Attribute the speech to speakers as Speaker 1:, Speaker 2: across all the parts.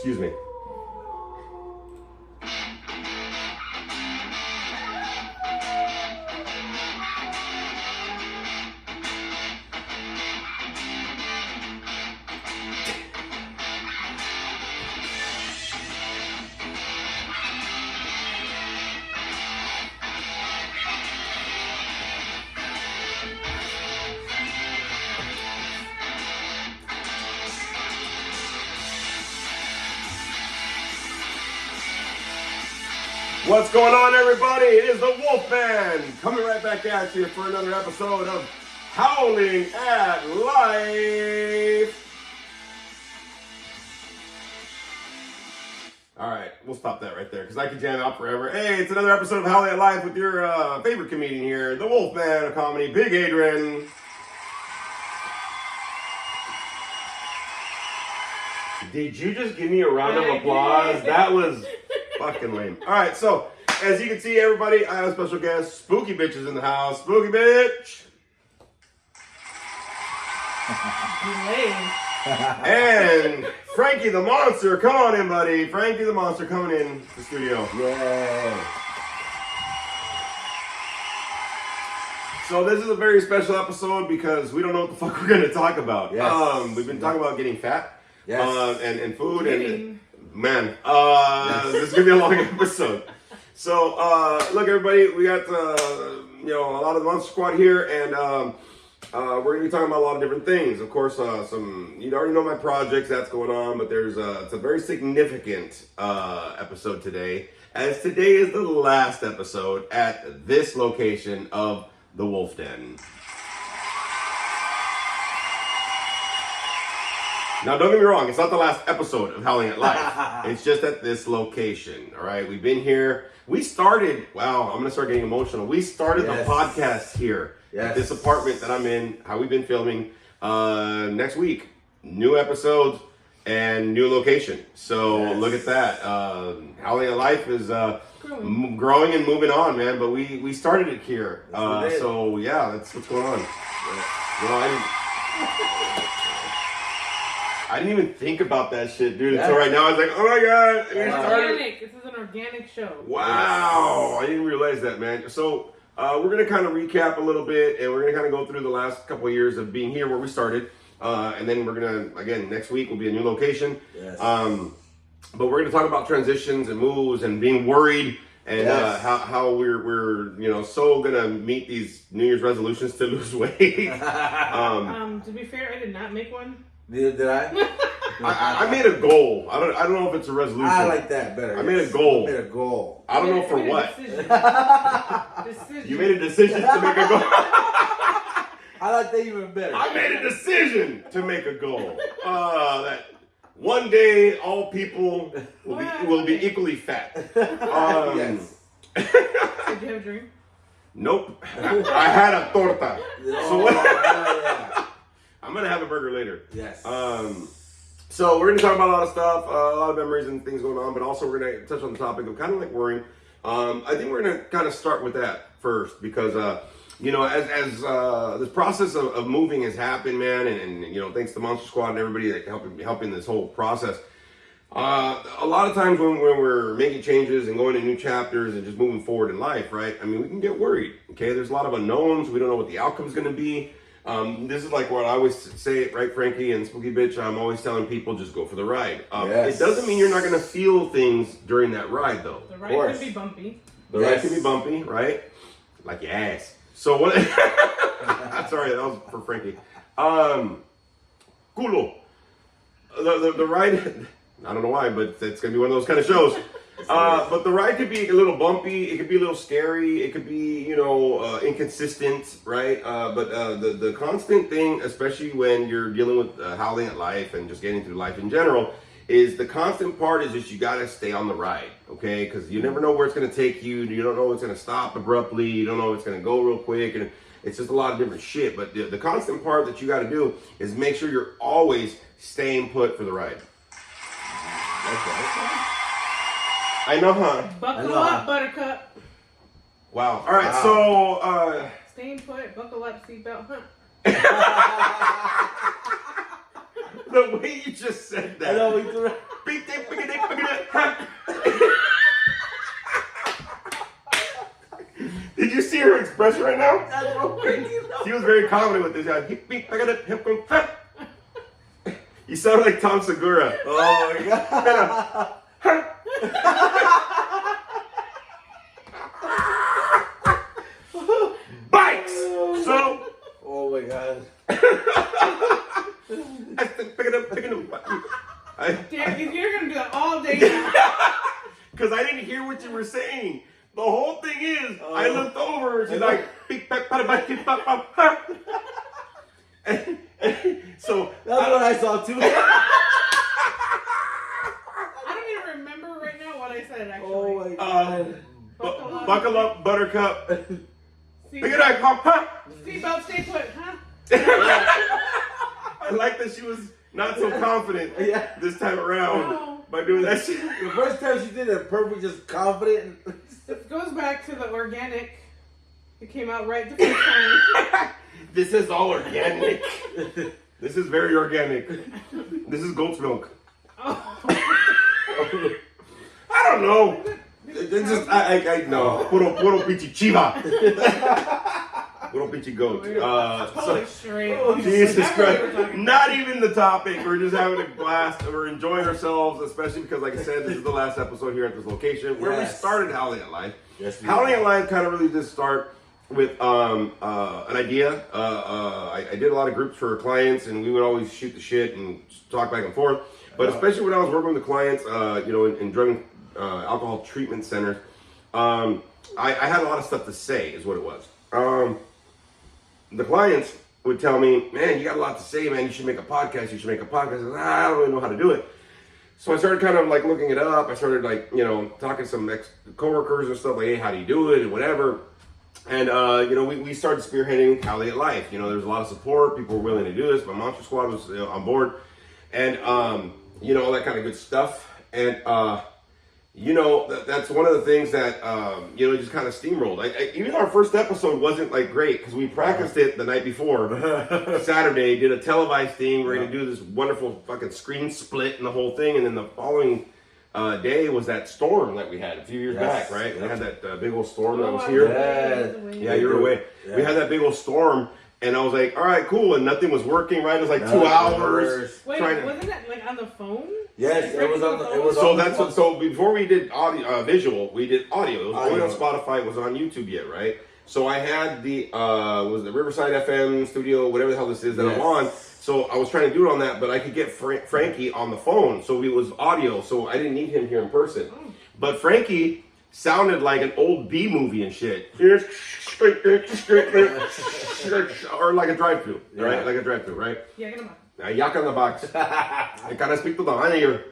Speaker 1: Excuse me. What's going on, everybody? It is the Wolfman coming right back at you for another episode of Howling at Life. All right, we'll stop that right there because I could jam out forever. Hey, it's another episode of Howling at Life with your favorite comedian here, the Wolfman of comedy, Big Adrian. Did you just give me a round of applause? That was fucking lame. All right, so as you can see, everybody, I have a special guest. Spooky Bitch is in the house. Spooky Bitch. And Frankie the Monster. Come on in, buddy. Frankie the Monster coming in the studio.
Speaker 2: Yay.
Speaker 1: So this is a very special episode because we don't know what the fuck we're going to talk about.
Speaker 2: Yes.
Speaker 1: We've been talking about getting fat.
Speaker 2: Yes.
Speaker 1: And food and man, this is gonna be a long episode. So look, everybody, we got a lot of the Monster Squad here, and we're gonna be talking about a lot of different things. Of course, you already know my projects that's going on, but there's it's a very significant episode today, as today is the last episode at this location of the Wolf Den. Now, don't get me wrong, it's not the last episode of Howling at Life. It's just at this location, all right? We've been here. We started, wow, I'm going to start getting emotional. We started the podcast here at this apartment that I'm in, how we've been filming. Next week, new episodes and new location. So look at that. Howling at Life is growing and moving on, man. But we started it here. So, yeah, that's what's going on. I didn't even think about that shit, dude. Until right now, I was like, oh my god.
Speaker 3: Organic. This is an organic show.
Speaker 1: Wow. I didn't realize that, man. So, we're going to kind of recap a little bit, and we're going to kind of go through the last couple of years of being here where we started. And then we're going to, again, next week will be a new location.
Speaker 2: Yes.
Speaker 1: But we're going to talk about transitions and moves and being worried and how we're so going to meet these New Year's resolutions to lose weight.
Speaker 3: To be fair, I did not make one.
Speaker 2: Neither did I.
Speaker 1: I made a goal. I don't know if it's a resolution.
Speaker 2: I like that better.
Speaker 1: I made a goal.
Speaker 2: You made a goal.
Speaker 1: I don't know for what.
Speaker 3: Decision.
Speaker 1: You made a decision to make a goal.
Speaker 2: I like that even better.
Speaker 1: I made a decision to make a goal. That one day all people will be equally fat.
Speaker 2: Yes.
Speaker 3: Did you have a dream?
Speaker 1: Nope. I had a torta. So
Speaker 2: Yeah.
Speaker 1: I'm gonna have a burger later.
Speaker 2: Yes.
Speaker 1: So we're gonna talk about a lot of stuff, a lot of memories and things going on, but also we're gonna touch on the topic of kind of like worrying. I think we're gonna kind of start with that first because as this process of moving has happened, man, and thanks to Monster Squad and everybody that helping this whole process. A lot of times when we're making changes and going to new chapters and just moving forward in life, right? I mean, we can get worried. Okay, there's a lot of unknowns. We don't know what the outcome's gonna be. This is like what I always say, right, Frankie and Spooky Bitch? I'm always telling people just go for the ride. It doesn't mean you're not going to feel things during that ride, though.
Speaker 3: The ride can be bumpy.
Speaker 1: The ride can be bumpy, right? Like your ass. So what? Sorry, that was for Frankie. Culo. The ride. I don't know why, but it's going to be one of those kind of shows. But the ride could be a little bumpy. It could be a little scary. It could be, inconsistent, right? But the constant thing, especially when you're dealing with howling at life and just getting through life in general, is the constant part is just you got to stay on the ride, okay? Because you never know where it's going to take you. You don't know if it's going to stop abruptly. You don't know if it's going to go real quick. And it's just a lot of different shit. But the constant part that you got to do is make sure you're always staying put for the ride.
Speaker 2: Okay.
Speaker 1: I know, huh?
Speaker 3: Buckle up, Buttercup.
Speaker 1: Wow. All right, so...
Speaker 3: Staying put, buckle up, seatbelt, huh?
Speaker 1: The way you just said that.
Speaker 2: I know, we threw
Speaker 1: Beep, beep, beep, expression right now?
Speaker 2: That's what Frankie
Speaker 1: He was very confident with this. He sounded like Tom Segura.
Speaker 2: Oh my god.
Speaker 1: Bikes! So,
Speaker 2: Oh my god.
Speaker 3: Damn, you're gonna do that all day now.
Speaker 1: Because I didn't hear what you were saying. The whole thing is, I looked over and she's like, so
Speaker 2: That's what I saw too.
Speaker 3: I don't even remember right now what I said actually.
Speaker 2: Oh my god.
Speaker 1: buckle up, Buttercup. Look at that, huh?
Speaker 3: Seatbelt, stay put, huh?
Speaker 1: I like that she was not so confident
Speaker 2: Yeah.
Speaker 1: this time around
Speaker 3: No.
Speaker 1: by doing that shit.
Speaker 2: The first time she did it perfect, just confident.
Speaker 3: It goes back to the organic. It came out right the first time.
Speaker 1: This is all organic. This is very organic. This is goat's milk.
Speaker 3: Oh.
Speaker 1: I don't know. It's just I know. Puro pichi chiva. Puro pichi goat.
Speaker 3: Holy straight.
Speaker 1: Jesus
Speaker 3: That's what we were
Speaker 1: Christ.
Speaker 3: talking
Speaker 1: Not even the topic. We're just having a blast. We're enjoying ourselves, especially because, like I said, this is the last episode here at this location where we
Speaker 2: Yes.
Speaker 1: started Howling at Life.
Speaker 2: Yes, we
Speaker 1: Howling
Speaker 2: did.
Speaker 1: at Life kind of really did start with an idea. I did a lot of groups for clients, and we would always shoot the shit and talk back and forth. But especially when I was working with the clients, in drug alcohol treatment centers, I had a lot of stuff to say, is what it was. The clients would tell me, man, you got a lot to say, man. You should make a podcast. You should make a podcast. I said, I don't really know how to do it. So I started kind of like looking it up. I started talking to some coworkers and stuff like, hey, how do you do it and whatever. And, we started spearheading Howling at Life. There was a lot of support. People were willing to do this. My Monster Squad was on board. And, all that kind of good stuff. And, that's one of the things that, just kind of steamrolled. Even our first episode wasn't like great because we practiced it the night before, Saturday, did a televised thing. We're going to do this wonderful fucking screen split and the whole thing. And then the following day was that storm that we had a few years back, right? We had that big old storm that was here. Yeah, you were away.
Speaker 2: Yeah.
Speaker 1: We had that big old storm. And I was like, all right, cool. And nothing was working, right? It was like 2 hours.
Speaker 3: Wait,
Speaker 1: trying to...
Speaker 3: wasn't that like on the phone?
Speaker 2: Yes, it was on the. It was
Speaker 1: So
Speaker 2: on the
Speaker 1: that's
Speaker 2: phone.
Speaker 1: what. So before we did audio, visual, we did audio. It was only on
Speaker 2: Audio.
Speaker 1: Spotify. It wasn't on YouTube yet, right? So I had the was the Riverside FM studio, whatever the hell this is that I'm
Speaker 2: Yes.
Speaker 1: on. So I was trying to do it on that, but I could get Frankie on the phone, so it was audio. So I didn't need him here in person. But Frankie sounded like an old B movie and shit, or like a drive-through, right?
Speaker 2: Yeah.
Speaker 1: Like a drive-through, right?
Speaker 3: Yeah, get him up.
Speaker 1: Yak on the box. I gotta speak to the manager.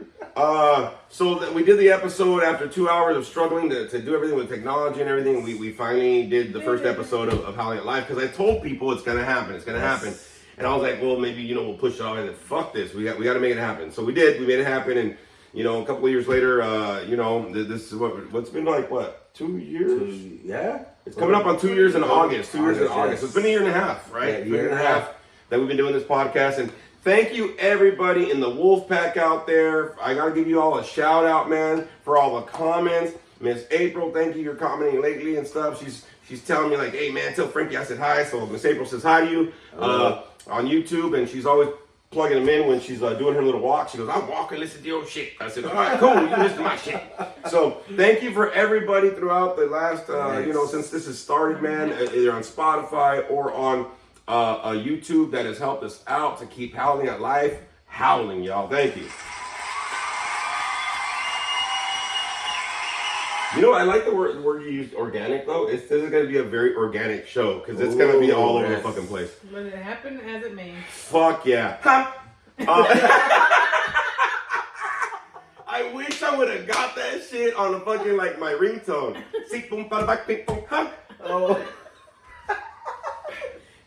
Speaker 1: So we did the episode after 2 hours of struggling to do everything with technology and everything. We finally did the first episode of Howling at Life because I told people it's gonna happen. It's gonna happen. And I was like, well, maybe we'll push it off. I said, fuck this. We got to make it happen. So we did. We made it happen. And a couple of years later, this is what's been like 2 years.
Speaker 2: Yeah.
Speaker 1: It's coming up on 2 years in August. 2 years in
Speaker 2: August,
Speaker 1: August.
Speaker 2: yes.
Speaker 1: So it's been a year and a half, right?
Speaker 2: Yeah, year and a half.
Speaker 1: that we've been doing this podcast. And thank you everybody in the Wolf Pack out there. I gotta give you all a shout out, man, for all the comments. Miss April, thank you. You're commenting lately and stuff. She's telling me like, hey man, tell Frankie I said hi. So Miss April says hi to you on YouTube, and she's always plugging them in when she's doing her little walk. She goes, I'm walking, listen to your shit. I said, all right, cool, you listen to my shit. So thank you for everybody throughout the last, since this has started, man, either on Spotify or on YouTube that has helped us out to keep Howling at Life howling, y'all. Thank you. I like the word you used, organic, though. This is going to be a very organic show because it's going to be all over the fucking place.
Speaker 3: Let it happen as it may.
Speaker 1: Fuck yeah. I wish I would have got that shit on the fucking, like, my ringtone.
Speaker 2: Oh.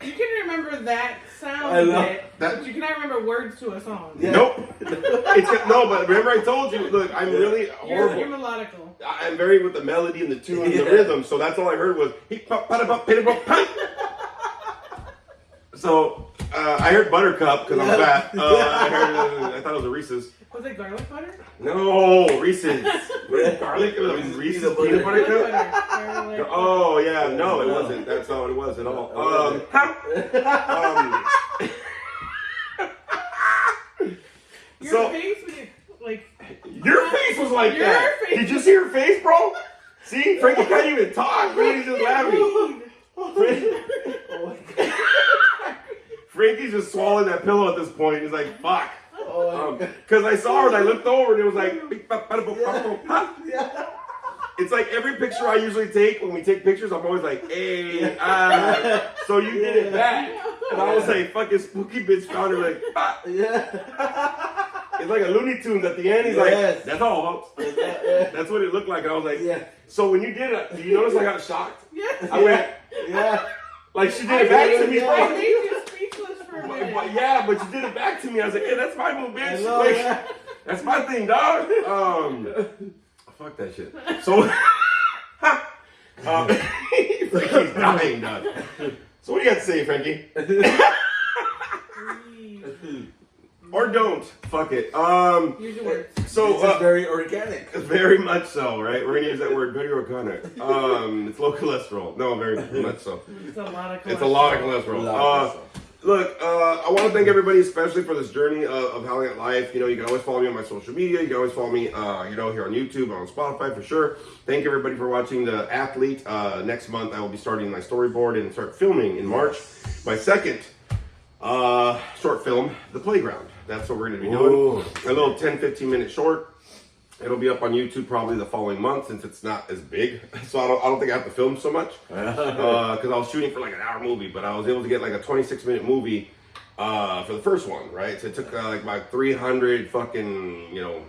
Speaker 3: You can remember that sound
Speaker 2: I know.
Speaker 3: bit, but you cannot remember words to a song.
Speaker 2: Yeah.
Speaker 1: Nope. But remember I told you, look, I'm really
Speaker 3: You're
Speaker 1: horrible.
Speaker 3: melodical.
Speaker 1: I'm very with the melody and the tune and the rhythm, so that's all I heard was So I heard Buttercup because I'm fat. I thought it was a Reese's.
Speaker 3: Was it garlic butter?
Speaker 1: No, Reese's. Garlic? Reese's peanut butter cup?
Speaker 3: Garlic.
Speaker 1: Oh, yeah. No, it wasn't. That's not what it was at all.
Speaker 3: Your
Speaker 1: So-
Speaker 3: face was like.
Speaker 1: Your face was like
Speaker 3: Your
Speaker 1: that.
Speaker 3: face.
Speaker 1: Did you see her face, bro? See? Frankie can't even talk. Frankie's just laughing. Frankie's just swallowing that pillow at this point. He's like, fuck. Because I saw her and I looked over and it was like, it's like every picture I usually take, when we take pictures, I'm always like, hey, so you did it back. And I was like, fucking spooky bitch found her like, ah. It's like a Looney Tunes at the end. He's like, that's all, folks. That's what it looked like. And I was like, so when you did it, did you notice I got shocked?
Speaker 3: Yes.
Speaker 1: I went, like she did it back to me,
Speaker 3: I
Speaker 1: bro.
Speaker 3: made you speechless for a minute.
Speaker 1: Yeah, but you did it back to me. I was like, hey, that's my move, bitch.
Speaker 2: know,
Speaker 1: Like,
Speaker 2: yeah.
Speaker 1: that's my thing, dog. Fuck that shit. So, Frankie's dying, dog. So what do you got to say, Frankie? Or don't. Fuck it.
Speaker 3: Use your words.
Speaker 1: So,
Speaker 2: This is very organic.
Speaker 1: very much so, right? We're gonna use that word very organic. It's low cholesterol. No, very much so.
Speaker 3: It's a lot of cholesterol.
Speaker 1: It's a lot of cholesterol. Look, I want to thank everybody, especially for this journey of Howling at Life. You know, you can always follow me on my social media. You can always follow me, you know, here on YouTube, on Spotify for sure. Thank everybody for watching The Athlete. Next month, I will be starting my storyboard and start filming in March. My second short film, The Playground. That's what we're going to be doing. A little 10-15 minute short. It'll be up on YouTube probably the following month since it's not as big. So I don't think I have to film so much. Because I was shooting for like an hour movie, but I was able to get like a 26-minute movie for the first one, right? So it took like about 300 fucking, you know,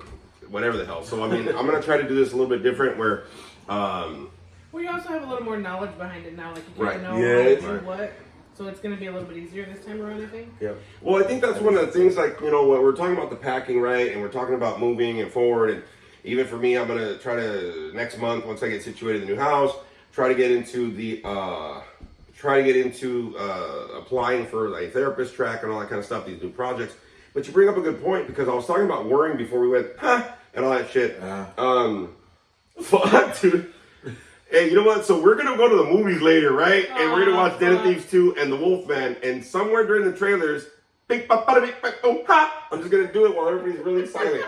Speaker 1: whatever the hell. So I mean, I'm going to try to do this a little bit different where...
Speaker 3: Well, you also have a little more knowledge behind it now. Like you kind
Speaker 1: Right.
Speaker 3: of know
Speaker 2: Yeah,
Speaker 3: how to do what. So it's going to be a little bit easier this time around, I think.
Speaker 2: Yep.
Speaker 1: Well, I think that's one of the things, like, you know, when we're talking about the packing, right, and we're talking about moving and forward, and even for me, I'm going to try to, next month, once I get situated in the new house, try to get into applying for a therapist track and all that kind of stuff, these new projects. But you bring up a good point, because I was talking about worrying before we went, and all that shit. Fuck, dude. Hey, you know what? So we're going to go to the movies later, right? And we're going to watch Den of Thieves 2 and The Wolfman. And somewhere during the trailers, I'm just going to do it while everybody's really silent.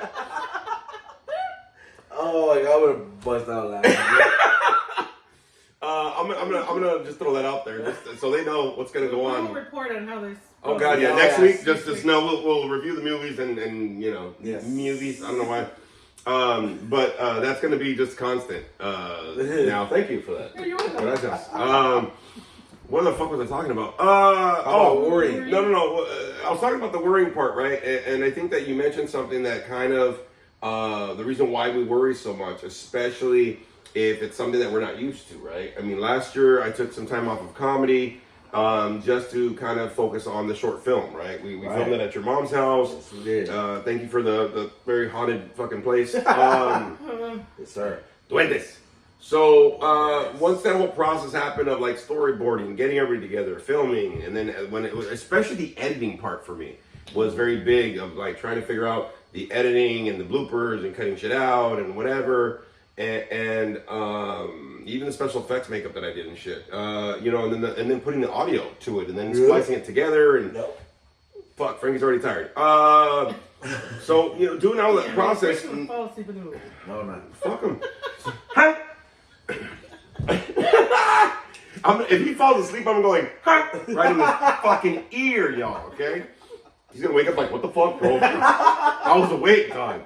Speaker 2: Oh, like, I would have bust out laughing.
Speaker 1: I'm gonna just throw that out there, just so they know what's gonna go
Speaker 3: We'll
Speaker 1: on.
Speaker 3: report on how this.
Speaker 1: Oh god, yeah.
Speaker 2: Oh,
Speaker 1: Next
Speaker 2: yes.
Speaker 1: week, just know we'll review the movies and you know,
Speaker 2: Yes.
Speaker 1: movies. I don't know why. But that's gonna be just constant. Now, thank you for that.
Speaker 3: Yeah, you're welcome.
Speaker 1: Gracias. What the fuck was I talking about?
Speaker 2: about worrying?
Speaker 1: No. I was talking about the worrying part, right? And I think that you mentioned something that kind of the reason why we worry so much, especially if it's something that we're not used to, right? I mean, last year I took some time off of comedy just to kind of focus on the short film, right? We filmed it at your mom's house.
Speaker 2: Yes, we did.
Speaker 1: Thank you for the very haunted fucking place.
Speaker 2: Yes, sir.
Speaker 1: Duendes. So once that whole process happened of like storyboarding, getting everybody together, filming, and then when it was, especially the editing part for me was very big of like trying to figure out the editing and the bloopers and cutting shit out and whatever, and even the special effects makeup that I did and shit, you know, and then putting the audio to it and then splicing it together and fuck, Frankie's already tired. So you know, doing all that process.
Speaker 3: Frank will fall asleep in the movie.
Speaker 2: No, not.
Speaker 1: Fuck him. If he falls asleep, I'm going right in his fucking ear, y'all. Okay? He's gonna wake up like, what the fuck, bro? I was awake, dog.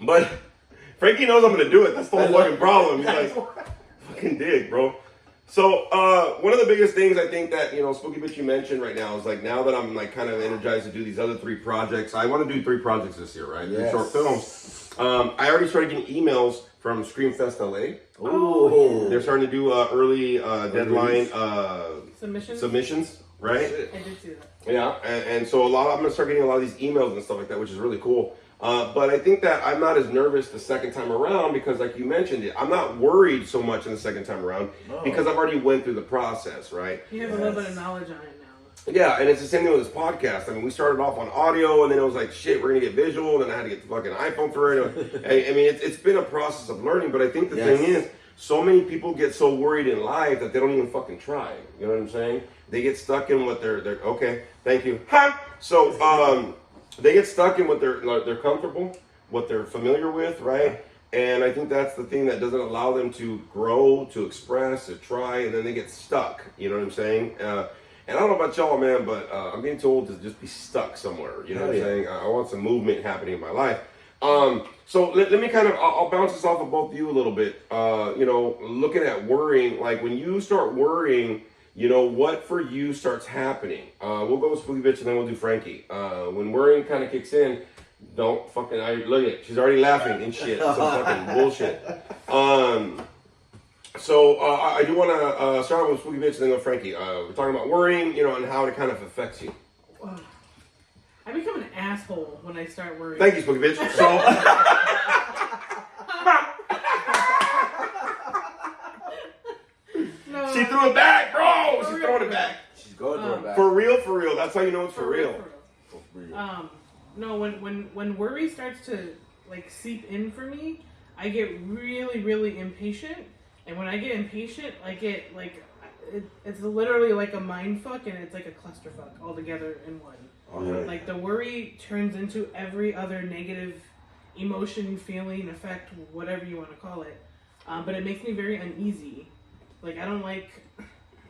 Speaker 1: But Frankie knows I'm gonna do it. That's the whole fucking problem. He's like, fucking dig, bro. So one of the biggest things I think that, you know, Spooky Bitch, you mentioned right now is like, now that I'm like kind of energized to do these other 3 projects, I want to do 3 projects this year, right? 3 short films. I already started getting emails from Screamfest LA.
Speaker 2: Ooh.
Speaker 1: They're starting to do early deadline submissions, right?
Speaker 3: I did see that.
Speaker 1: Yeah, and so I'm gonna start getting a lot of these emails and stuff like that, which is really cool. But I think that I'm not as nervous the second time around because, like you mentioned it, I'm not worried so much in the second time around because I've already went through the process, right?
Speaker 3: You have a little bit of knowledge on it now.
Speaker 1: Yeah, and it's the same thing with this podcast. I mean, we started off on audio, and then it was like, shit, we're gonna get visual, and then I had to get the fucking iPhone for it. I mean, it's been a process of learning, but I think the thing is, so many people get so worried in life that they don't even fucking try. You know what I'm saying? They get stuck in what they're okay. Thank you. Ha! So they get stuck in what they're comfortable, what they're familiar with, right? And I think that's the thing that doesn't allow them to grow, to express, to try, and then they get stuck. You know what I'm saying? And I don't know about y'all, man, but I'm getting too old to just be stuck somewhere. You know what I'm saying? I want some movement happening in my life. So let me kind of, I'll bounce this off of both of you a little bit. You know, looking at worrying, like when you start worrying, you know, what for you starts happening? We'll go with Spooky Bitch and then we'll do Frankie. When worrying kind of kicks in, don't fucking, look at it. She's already laughing and shit. Some fucking bullshit. So I do want to start with Spooky Bitch and then go Frankie. We're talking about worrying, you know, and how it kind of affects you.
Speaker 3: I become an asshole when I start worrying.
Speaker 1: Thank you, Spooky Bitch. So,
Speaker 3: No,
Speaker 1: she threw it back, bro. She's throwing it back.
Speaker 2: She's going to her back.
Speaker 1: For real. That's how you know it's for real.
Speaker 2: For real.
Speaker 3: No, when worry starts to like seep in for me, I get really impatient. And when I get impatient, I get like it's literally like a mind fuck, and it's like a clusterfuck all together in one.
Speaker 2: Okay.
Speaker 3: Like the worry turns into every other negative emotion, feeling, effect, whatever you want to call it. But it makes me very uneasy. Like I don't like.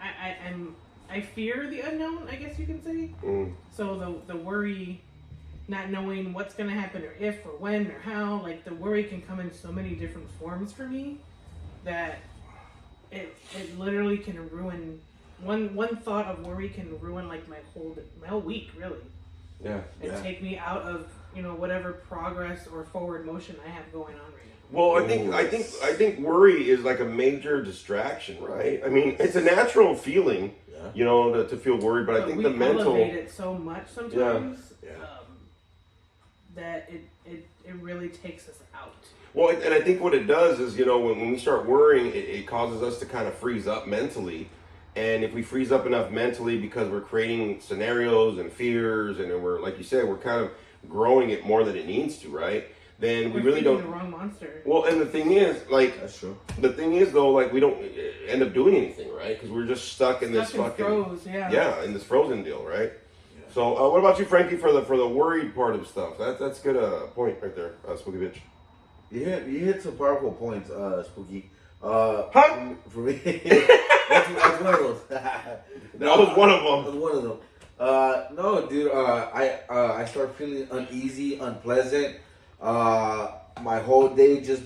Speaker 3: I fear the unknown, I guess you can say. So the worry, not knowing what's gonna happen or if or when or how, like the worry can come in so many different forms for me that it literally can ruin one thought of worry can ruin like my whole week really.
Speaker 1: Yeah.
Speaker 3: And take me out of, you know, whatever progress or forward motion I have going on right now.
Speaker 1: Well, I think worry is like a major distraction, right? I mean, it's a natural feeling, you know, to feel worried, but I think
Speaker 3: we
Speaker 1: the mental
Speaker 3: elevate it so much sometimes that it really takes us out.
Speaker 1: Well, and I think what it does is, you know, when we start worrying, it causes us to kind of freeze up mentally. And if we freeze up enough mentally because we're creating scenarios and fears, and we're, like you said, we're kind of growing it more than it needs to, right? Then we really don't.
Speaker 3: The wrong monster.
Speaker 1: Well, and the thing is, like,
Speaker 2: that's true.
Speaker 1: The thing is, though, like, we don't end up doing anything, right? Because we're just stuck in this fucking
Speaker 3: froze,
Speaker 1: in this frozen deal, right? Yeah. So, what about you, Frankie, for the worried part of stuff? That's good point right there, Spooky Bitch.
Speaker 2: You hit some powerful points, Spooky. For me, that's one of those.
Speaker 1: That was one of them.
Speaker 2: That was one of them. No, dude. I start feeling uneasy, unpleasant. My whole day just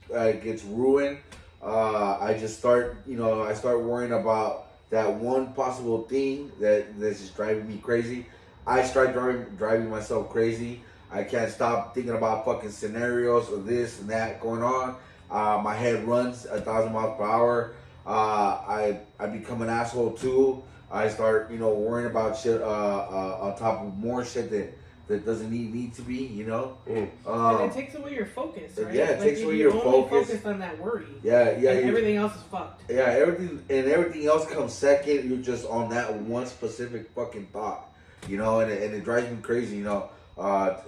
Speaker 2: gets ruined. I just start, I start worrying about that one possible thing that's just driving me crazy. I start driving myself crazy. I can't stop thinking about fucking scenarios of this and that going on. My head runs 1,000 miles per hour. I become an asshole too. I start, worrying about shit on top of more shit that doesn't need to be,
Speaker 3: and it takes away your focus, right?
Speaker 2: Yeah, it takes away your
Speaker 3: only
Speaker 2: focus.
Speaker 3: Focused on that worry.
Speaker 2: Yeah.
Speaker 3: And everything else is fucked.
Speaker 2: Yeah, everything else comes second. You're just on that one specific fucking thought, and it drives me crazy, and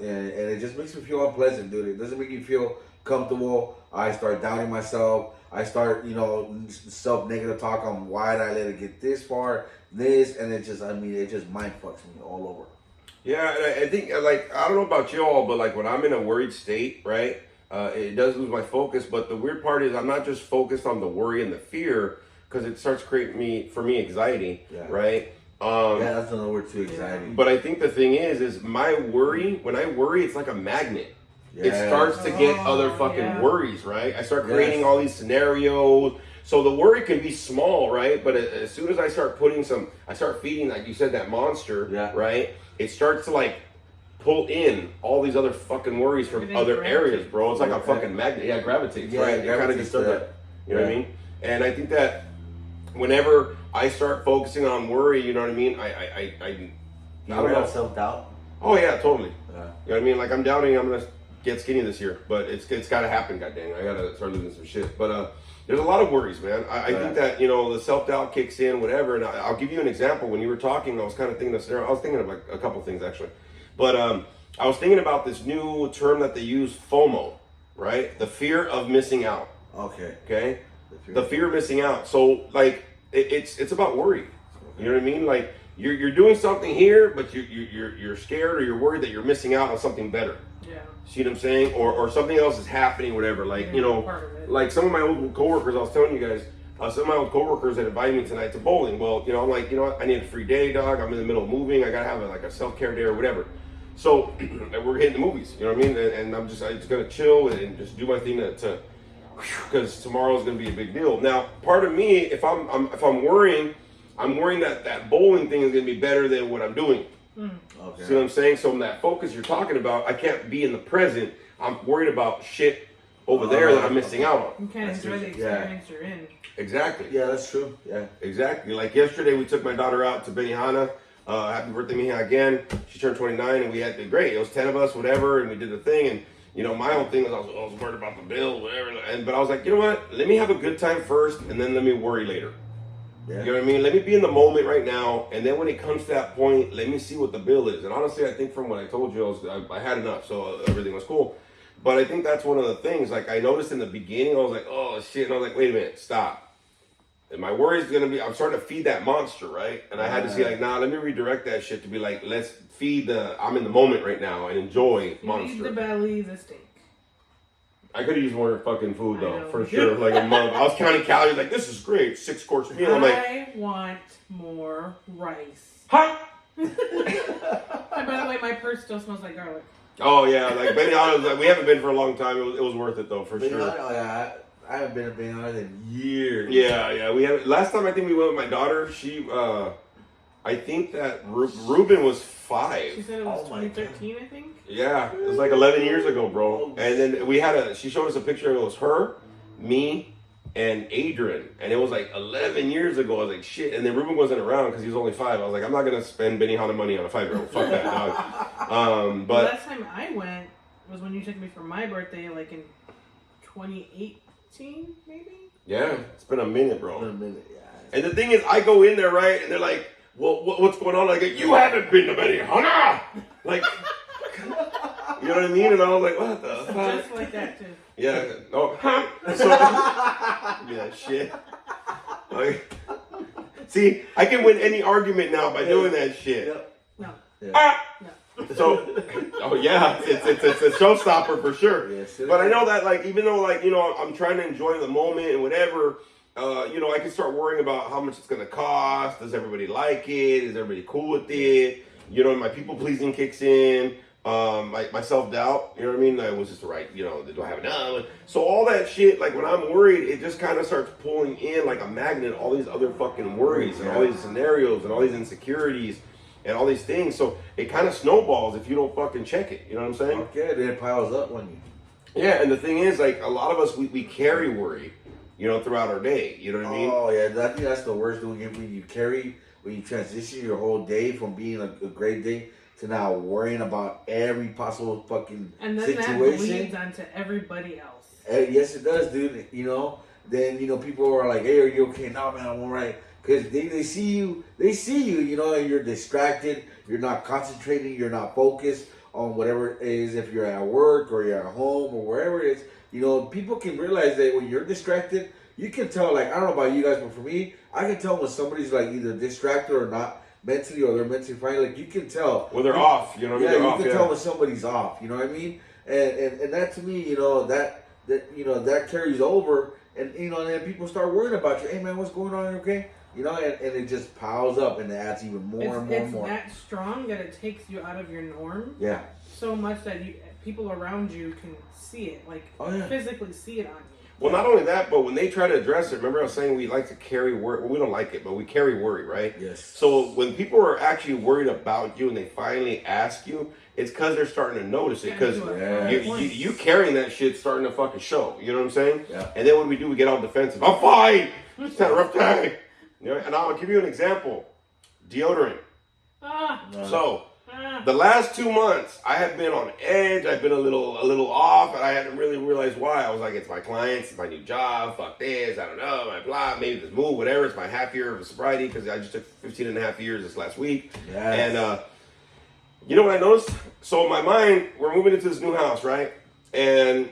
Speaker 2: it just makes me feel unpleasant, dude. It doesn't make me feel comfortable. I start doubting myself. I start, self-negative talk on why did I let it get this far, and it just mind fucks me all over.
Speaker 1: Yeah, and I think, like, I don't know about y'all, but, like, when I'm in a worried state, right, it does lose my focus, but the weird part is I'm not just focused on the worry and the fear, because it starts creating for me, anxiety, right?
Speaker 2: That's another word too, anxiety.
Speaker 1: But I think the thing is my worry, when I worry, it's like a magnet.
Speaker 2: Yeah.
Speaker 1: It starts to get other fucking worries, right? I start creating all these scenarios. So the worry can be small, right? But as soon as I start I start feeding, like you said, that monster, right? It starts to like pull in all these other fucking worries from other areas, bro. It's like a fucking magnet. Yeah, it gravitates, right? It kind of gets that. You know what I mean? And I think that whenever I start focusing on worry, you know what I mean? I don't know.
Speaker 2: Self-doubt?
Speaker 1: Oh yeah, totally. You know what I mean? Like I'm doubting I'm gonna get skinny this year, but it's got to happen. Goddamn, I gotta start losing some shit. But there's a lot of worries, man. I think that the self doubt kicks in, whatever. And I'll give you an example. When you were talking, I was kind of thinking of scenario. I was thinking of like a couple things actually, but I was thinking about this new term that they use, FOMO, right? The fear of missing out.
Speaker 2: Okay.
Speaker 1: Okay. The fear of missing out. So like it's about worry. You know what I mean? Like you're doing something here, but you're scared or you're worried that you're missing out on something better.
Speaker 3: Yeah.
Speaker 1: See what I'm saying? Or something else is happening, whatever. Like,
Speaker 3: part of it.
Speaker 1: like some of my old coworkers, I was telling you guys, some of my old coworkers that invited me tonight to bowling. Well, I'm like, what? I need a free day, dog. I'm in the middle of moving. I gotta have a self-care day or whatever. So we're hitting the movies. You know what I mean? And I just gotta chill and just do my thing to because tomorrow's gonna be a big deal. Now, part of me, if I'm worrying, I'm worrying that bowling thing is gonna be better than what I'm doing.
Speaker 2: Okay.
Speaker 1: See what I'm saying? So in that focus you're talking about, I can't be in the present. I'm worried about shit over there that I'm missing out on.
Speaker 3: You can't enjoy the experience you're in.
Speaker 1: Exactly.
Speaker 2: Yeah, that's true. Yeah.
Speaker 1: Exactly. Like yesterday, we took my daughter out to Benihana. Happy birthday, Mija, again. She turned 29, and we had great. It was 10 of us, whatever, and we did the thing. And my whole thing was I was worried about the bill, whatever. But I was like, you know what? Let me have a good time first, and then let me worry later.
Speaker 2: Yeah.
Speaker 1: You know what I mean? Let me be in the moment right now, and then when it comes to that point, let me see what the bill is. And honestly, I think from what I told you, I had enough, so everything was cool. But I think that's one of the things. Like I noticed in the beginning, I was like, oh shit, and I was like, wait a minute, stop. And my worry is gonna be, I'm starting to feed that monster, right? And I had to see like, nah, let me redirect that shit to be like, let's feed I'm in the moment right now and enjoy monster.
Speaker 3: Feed the belly the steak.
Speaker 1: I could have used more fucking food
Speaker 3: I
Speaker 1: though,
Speaker 3: know.
Speaker 1: for sure. Like a month. I was counting calories, like this is great, 6-course meal. I'm like,
Speaker 3: I want more rice.
Speaker 1: huh?
Speaker 3: And by the way, my purse still smells like garlic.
Speaker 1: Oh yeah, like Benihana, like, we haven't been for a long time. It was worth it though, for sure.
Speaker 2: Yeah, I haven't been to Benihana in years.
Speaker 1: Yeah, we haven't. Last time I think we went with my daughter. She, I think that Ruben was 5.
Speaker 3: She said it was
Speaker 2: Oh my
Speaker 3: 2013, I think.
Speaker 1: Yeah, it was like 11 years ago, bro. And then she showed us a picture. It was her, me, and Adrian, and it was like 11 years ago. I was like, shit. And then Ruben wasn't around because he was only 5. I was like, I'm not gonna spend Benihana money on a 5-year-old. Fuck that, dog.
Speaker 3: The
Speaker 1: But
Speaker 3: last time I went was when you took me for my birthday, like in 2018, maybe.
Speaker 1: yeah, it's been a minute,
Speaker 2: In
Speaker 1: bro.
Speaker 2: a minute, yeah.
Speaker 1: And the thing is, I go in there, right, and they're like, well, what's going on? Like, you haven't been to Benihana! Like, you know what I mean? And I was like, what the fuck?
Speaker 3: Just like that too.
Speaker 1: Yeah, oh, huh? So, yeah, shit. Like, see, I can win any argument now by doing that shit.
Speaker 2: Yep.
Speaker 3: No.
Speaker 2: Yeah.
Speaker 1: Ah!
Speaker 3: No.
Speaker 1: So, oh yeah, it's a showstopper for sure.
Speaker 2: Yes, it
Speaker 1: But I
Speaker 2: is.
Speaker 1: know that, like, even though, like, I'm trying to enjoy the moment and whatever, I can start worrying about how much it's gonna cost. Does everybody like it? Is everybody cool with it? My people pleasing kicks in. My self doubt. You know what I mean? Was this the right? Do I have enough? So all that shit, like when I'm worried, it just kind of starts pulling in like a magnet. All these other fucking worries and all these scenarios and all these insecurities. And all these things, so it kind of snowballs if you don't fucking check it. You know what I'm saying?
Speaker 2: Okay, then it piles up on you.
Speaker 1: Yeah, and the thing is, like, a lot of us, we carry worry, throughout our day. You know what I mean?
Speaker 2: Oh yeah, I think that's the worst when you transition your whole day from being a great day to now worrying about every possible fucking
Speaker 3: And then that
Speaker 2: situation.
Speaker 3: bleeds onto everybody else.
Speaker 2: Yes, it does, dude. Then people are like, "Hey, are you okay?" "No, man, I'm alright." Because they see you, and you're distracted. You're not concentrating. You're not focused on whatever it is. If you're at work or you're at home or wherever it is, people can realize that when you're distracted, you can tell. Like, I don't know about you guys, but for me, I can tell when somebody's like either distracted or not mentally, or they're mentally fine. Like, you can tell.
Speaker 1: Well, they're off. You know what I mean?
Speaker 2: Yeah,
Speaker 1: They're
Speaker 2: you
Speaker 1: off,
Speaker 2: can tell when somebody's off. You know what I mean? And that to me, that carries over, and then people start worrying about you. Hey man, what's going on? Okay? And it just piles up, and it adds even more and more and more.
Speaker 3: It's that strong that it takes you out of your norm
Speaker 2: Yeah.
Speaker 3: so much that people around you can see it, like physically see it on you.
Speaker 1: Well, not only that, but when they try to address it, remember I was saying we like to carry worry. Well, we don't like it, but we carry worry, right?
Speaker 2: Yes.
Speaker 1: So when people are actually worried about you and they finally ask you, it's because they're starting to notice it. Because you carrying that shit starting to fucking show. You know what I'm saying?
Speaker 2: Yeah.
Speaker 1: And then what do? We get all defensive. I'm fine. It's not a rough day. And I'll give you an example. Deodorant.
Speaker 3: Ah,
Speaker 1: So The last 2 months, I have been on edge. I've been a little off, and I hadn't really realized why. I was like, it's my clients, it's my new job, fuck this, I don't know, my blah, maybe this move, whatever. It's my half year of sobriety because I just took 15 and a half years this last week.
Speaker 2: Yes.
Speaker 1: And you know what I noticed? So in my mind, we're moving into this new house, right? And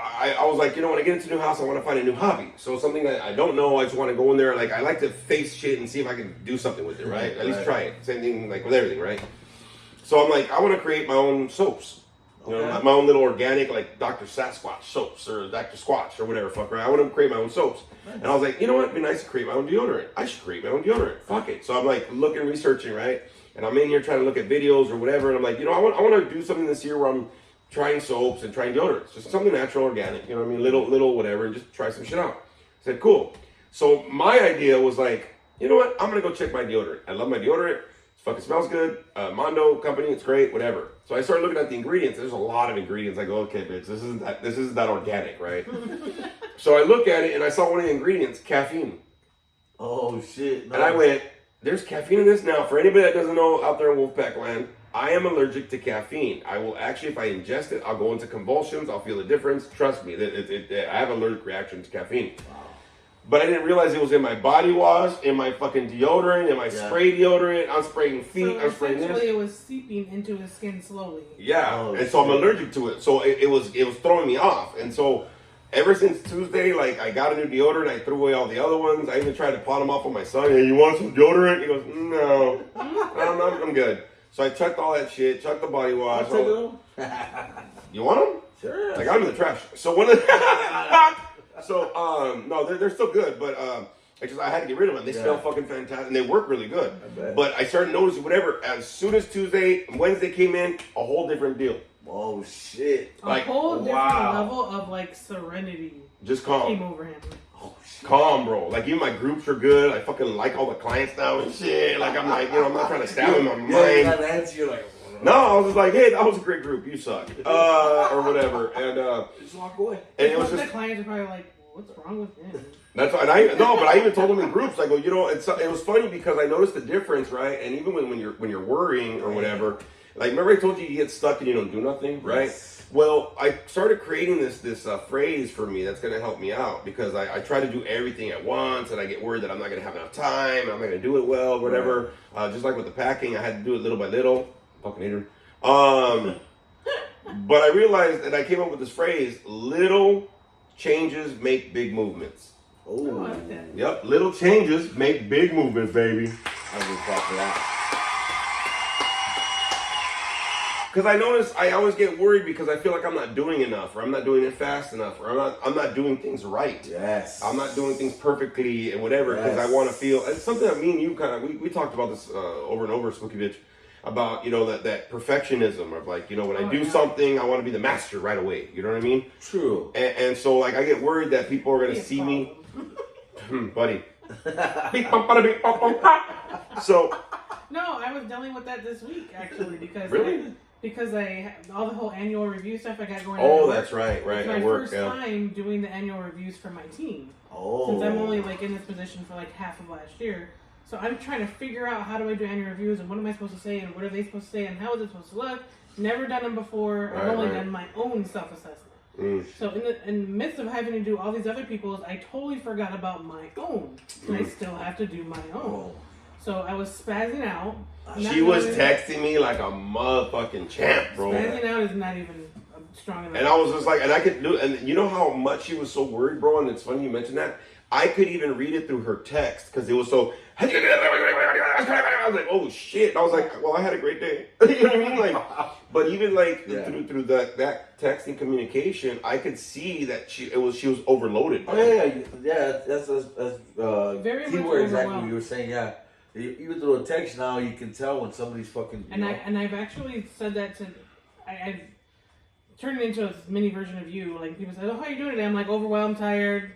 Speaker 1: I was like, you know, when I get into a new house, I want to find a new hobby. So something that I don't know, I just want to go in there. Like, I like to face shit and see if I can do something with it, right? At least try it. Same thing, like, with everything, right? So I'm like, I want to create my own soaps. You know, my own little organic, like, Dr. Sasquatch soaps or Dr. Squatch or whatever, fuck, right? I want to create my own soaps. And I was like, you know what? It'd be nice to create my own deodorant. I should create my own deodorant. Fuck it. So I'm, like, looking, researching, right? And I'm in here trying to look at videos or whatever. And I'm like, you know, I want to do something this year where I'm trying soaps and trying deodorants, just something natural, organic, you know what I mean, little whatever, and just try some shit out. I said, cool. So my idea was like, you know what, I'm gonna go check my deodorant. I love my deodorant. It fucking smells good. Mondo company, it's great, whatever. So I started looking at the ingredients. There's a lot of ingredients. I go, okay, bitch, this isn't that organic, right? So I look at it and I saw one of the ingredients, caffeine.
Speaker 2: Oh shit! No.
Speaker 1: And I went, there's caffeine in this. Now, for anybody that doesn't know out there in Wolfpack land, I am allergic to caffeine. I will actually, if I ingest it, I'll go into convulsions. I'll feel the difference. Trust me, I have an allergic reaction to caffeine. Wow. But I didn't realize it was in my body wash, in my fucking deodorant, in my spray deodorant. I'm spraying feet.
Speaker 3: So
Speaker 1: I'm spraying this.
Speaker 3: essentially, it was seeping into his skin slowly.
Speaker 1: Yeah,
Speaker 2: Oh,
Speaker 1: and so I'm allergic to it. So it was throwing me off. And so ever since Tuesday, like, I got a new deodorant. I threw away all the other ones. I even tried to pot them off with my son. Hey, you want some deodorant? He goes, no, I'm good. So I chucked all that shit, chucked the body wash. You want them?
Speaker 2: Sure.
Speaker 1: I got them in the trash. So no, they're still good, but I had to get rid of them. They smell fucking fantastic, and they work really good. But I started noticing whatever. As soon as Wednesday came in, a whole different deal.
Speaker 2: Oh shit!
Speaker 3: A whole different level of like serenity
Speaker 1: just calm.
Speaker 3: Came over him.
Speaker 2: Oh shit!
Speaker 1: Calm, bro. Like, even my groups are good. I fucking like all the clients now and shit. Like, I'm like, you know, I'm not trying to stab him in my mind.
Speaker 2: You're like,
Speaker 1: no, I was just like, hey, that was a great group. You suck, or whatever. And
Speaker 2: just walk away.
Speaker 1: And it was just,
Speaker 3: the clients are probably like, what's wrong with him?
Speaker 1: That's why. But I even told them in groups. I go, you know, it was funny because I noticed the difference, right? And even when you're worrying or whatever, like, remember I told you get stuck and you don't do nothing, right?
Speaker 2: Yes.
Speaker 1: Well, I started creating this phrase for me that's going to help me out because I try to do everything at once and I get worried that I'm not going to have enough time. I'm not going to do it well, whatever. Right. Just like with the packing, I had to do it little by little. Fucking hater. But I realized that I came up with this phrase: little changes make big movements.
Speaker 2: Oh,
Speaker 3: I like that.
Speaker 1: Yep, little changes make big movements, baby.
Speaker 2: I was talk for that.
Speaker 1: Because I notice I always get worried because I feel like I'm not doing enough, or I'm not doing it fast enough, or I'm not doing things right.
Speaker 2: Yes.
Speaker 1: I'm not doing things perfectly and whatever because I want to feel. It's something that me and you kind of we talked about this over and over, Spooky Bitch, about, you know, that perfectionism of, like, you know, when I do something, I want to be the master right away. You know what I mean?
Speaker 2: True.
Speaker 1: And so, like, I get worried that people are gonna see me, buddy. So.
Speaker 3: No, I was dealing with that this week actually because
Speaker 1: Really?
Speaker 3: Because all the whole annual review stuff I got going on.
Speaker 1: Oh, that's right.
Speaker 3: It's my
Speaker 1: at work,
Speaker 3: first time doing the annual reviews for my team.
Speaker 2: Oh.
Speaker 3: Since I'm only like in this position for like half of last year. So I'm trying to figure out how do I do annual reviews and what am I supposed to say and what are they supposed to say and how is it supposed to look. Never done them before. I've only done my own self-assessment. So in the midst of having to do all these other people's, I totally forgot about my own. And I still have to do my own. So I was spazzing out.
Speaker 1: She was texting me like a motherfucking champ, bro.
Speaker 3: Spazzing out is not even strong enough.
Speaker 1: And I was just like, and I could do, and you know how much she was so worried, bro. And it's funny you mentioned that. I could even read it through her text because it was so. I was like, oh shit! And I was like, well, I had a great day. You know what I mean? Like, but even like through that texting communication, I could see that she was overloaded.
Speaker 2: Oh yeah. That's
Speaker 3: very much
Speaker 2: keyword exactly what
Speaker 3: overwhelmed.
Speaker 2: you were saying. Yeah. Even through a text now, you can tell when somebody's fucking.
Speaker 3: I've actually said that to. I've turned it into a mini version of you. Like, people say, "Oh, how are you doing today?" I'm like, overwhelmed, tired,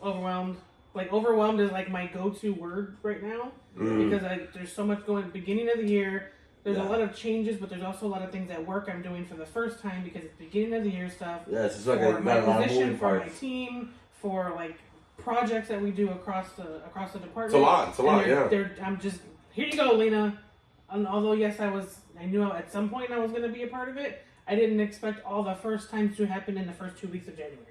Speaker 3: overwhelmed. Like, overwhelmed is like my go-to word right now because there's so much going. Beginning of the year, there's a lot of changes, but there's also a lot of things at work I'm doing for the first time because it's beginning of the year stuff.
Speaker 2: Yes, it's like
Speaker 3: for my
Speaker 2: got a lot of
Speaker 3: position,
Speaker 2: moving
Speaker 3: for my
Speaker 2: parts.
Speaker 3: team, for like projects that we do across the department.
Speaker 1: It's a lot.
Speaker 3: I'm just, here you go, Lena. And although yes, I was I knew at some point I was going to be a part of it. I didn't expect all the first times to happen in the first 2 weeks of January.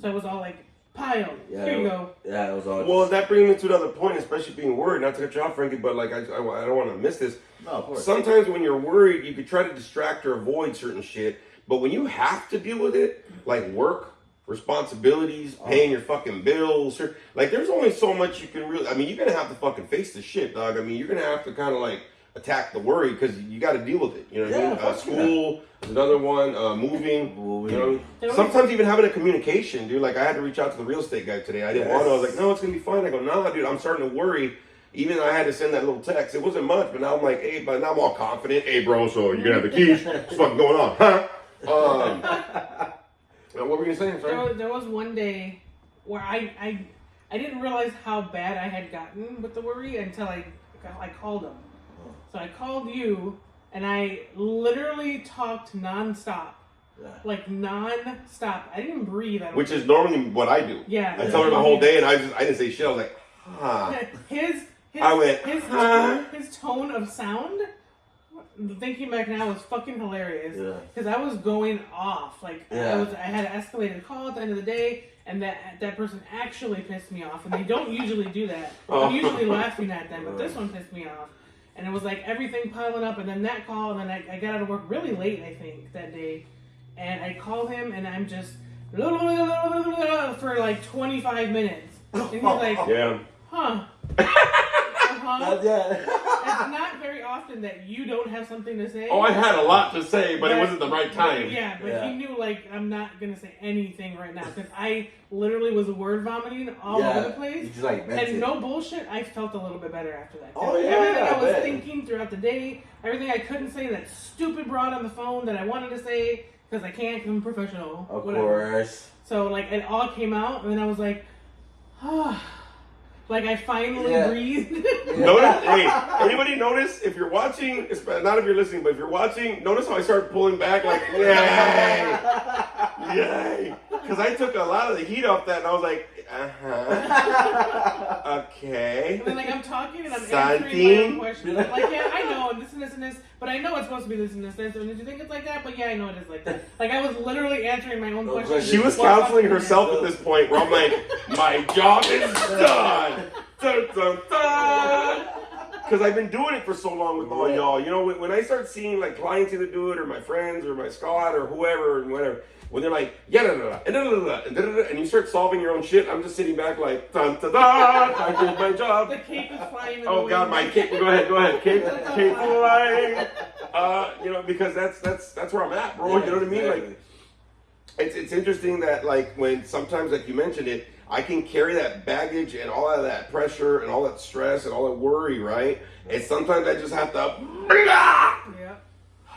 Speaker 3: So it was all like piled.
Speaker 2: Yeah,
Speaker 3: Here you go.
Speaker 2: Yeah, it was all.
Speaker 1: Well, that brings me to another point, especially being worried. Not to cut you off, Frankie, but like I don't want to miss this.
Speaker 2: No, of course.
Speaker 1: Sometimes when you're worried, you could try to distract or avoid certain shit. But when you have to deal with it, like work, responsibilities, paying your fucking bills, like there's only so much you can really. I mean, you're gonna have to fucking face the shit, dog. I mean, you're gonna have to kind of like attack the worry because you got to deal with it. You know what I mean?
Speaker 2: fuck
Speaker 1: School is another one. Moving. You
Speaker 3: There
Speaker 1: know,
Speaker 3: was-
Speaker 1: sometimes even having a communication, dude. Like I had to reach out to the real estate guy today. I didn't want to. I was like, no, it's gonna be fine. I go, nah, dude. I'm starting to worry. Even I had to send that little text. It wasn't much, but now I'm like, hey, but now I'm all confident. Hey, bro, so you're gonna have the keys? What's fucking going on, huh? What were you gonna say? I'm sorry.
Speaker 3: There was one day where I didn't realize how bad I had gotten with the worry until I called him. So I called you, and I literally talked nonstop.
Speaker 2: Yeah.
Speaker 3: Like non-stop. I didn't even breathe. I don't
Speaker 1: Which
Speaker 3: think.
Speaker 1: is normally what I do.
Speaker 3: Yeah.
Speaker 1: I tell her the whole day, and I didn't say shit. I was like, huh. I went, huh?
Speaker 3: His tone of sound, thinking back now, was fucking hilarious.
Speaker 2: Yeah.
Speaker 3: Because I was going off. Like
Speaker 2: Yeah.
Speaker 3: I had an escalated call at the end of the day, and that person actually pissed me off. And they don't usually do that. I'm usually laughing at them, but this one pissed me off. And it was like everything piling up, and then that call, and then I got out of work really late, I think, that day. And I called him, and I'm just for like 25 minutes. And he's like,
Speaker 1: Yeah.
Speaker 3: huh?
Speaker 2: Yeah.
Speaker 3: It's not very often that you don't have something to say.
Speaker 1: Oh, I had a lot to say, but it wasn't the right time.
Speaker 3: Yeah, but
Speaker 2: Yeah.
Speaker 3: he knew, like, I'm not going to say anything right now. Because I literally was word vomiting all over the
Speaker 2: You
Speaker 3: place.
Speaker 2: just like meant
Speaker 3: And
Speaker 2: it.
Speaker 3: no bullshit, I felt a little bit better after that.
Speaker 2: Oh, yeah,
Speaker 3: Everything I
Speaker 2: I
Speaker 3: was
Speaker 2: bet.
Speaker 3: thinking throughout the day, everything I couldn't say, that stupid broad on the phone that I wanted to say, because I can't, 'cause I'm professional.
Speaker 2: Of
Speaker 3: whatever.
Speaker 2: course.
Speaker 3: So, like, it all came out, and then I was like, ah. Like, I finally
Speaker 2: Yeah.
Speaker 3: breathed.
Speaker 1: Notice, hey, anybody notice if you're watching, not if you're listening, but if you're watching, notice how I start pulling back, like, yay, yay. Because I took a lot of the heat off that, and I was like, okay.
Speaker 3: And then, like, I'm talking and I'm
Speaker 1: Something.
Speaker 3: answering my own questions. Like, yeah, I know, and this and this and this, but I know it's supposed to be this and this and this. And did you think it's like that? But yeah, I know it is like that. Like, I was literally answering my own questions.
Speaker 1: She was
Speaker 3: while
Speaker 1: counseling
Speaker 3: talking.
Speaker 1: herself at this point where I'm like, my job is done. Dun, dun, dun. Because I've been doing it for so long with all y'all. You know, when I start seeing like clients either do it or my friends or my Scott or whoever and whatever, when they're like, yeah, da, da, da, da, da, da, da, da, and you start solving your own shit, I'm just sitting back like, dun, dun, dun, I did my job.
Speaker 3: The cape is flying. in the
Speaker 1: Oh God,
Speaker 3: wind.
Speaker 1: my cape. Go ahead. Cape flying. You know, because that's where I'm at, bro. You know what I mean? Like, it's interesting that like when sometimes like you mentioned it, I can carry that baggage and all of that pressure and all that stress and all that worry, right? And sometimes I just have to.
Speaker 3: Yeah.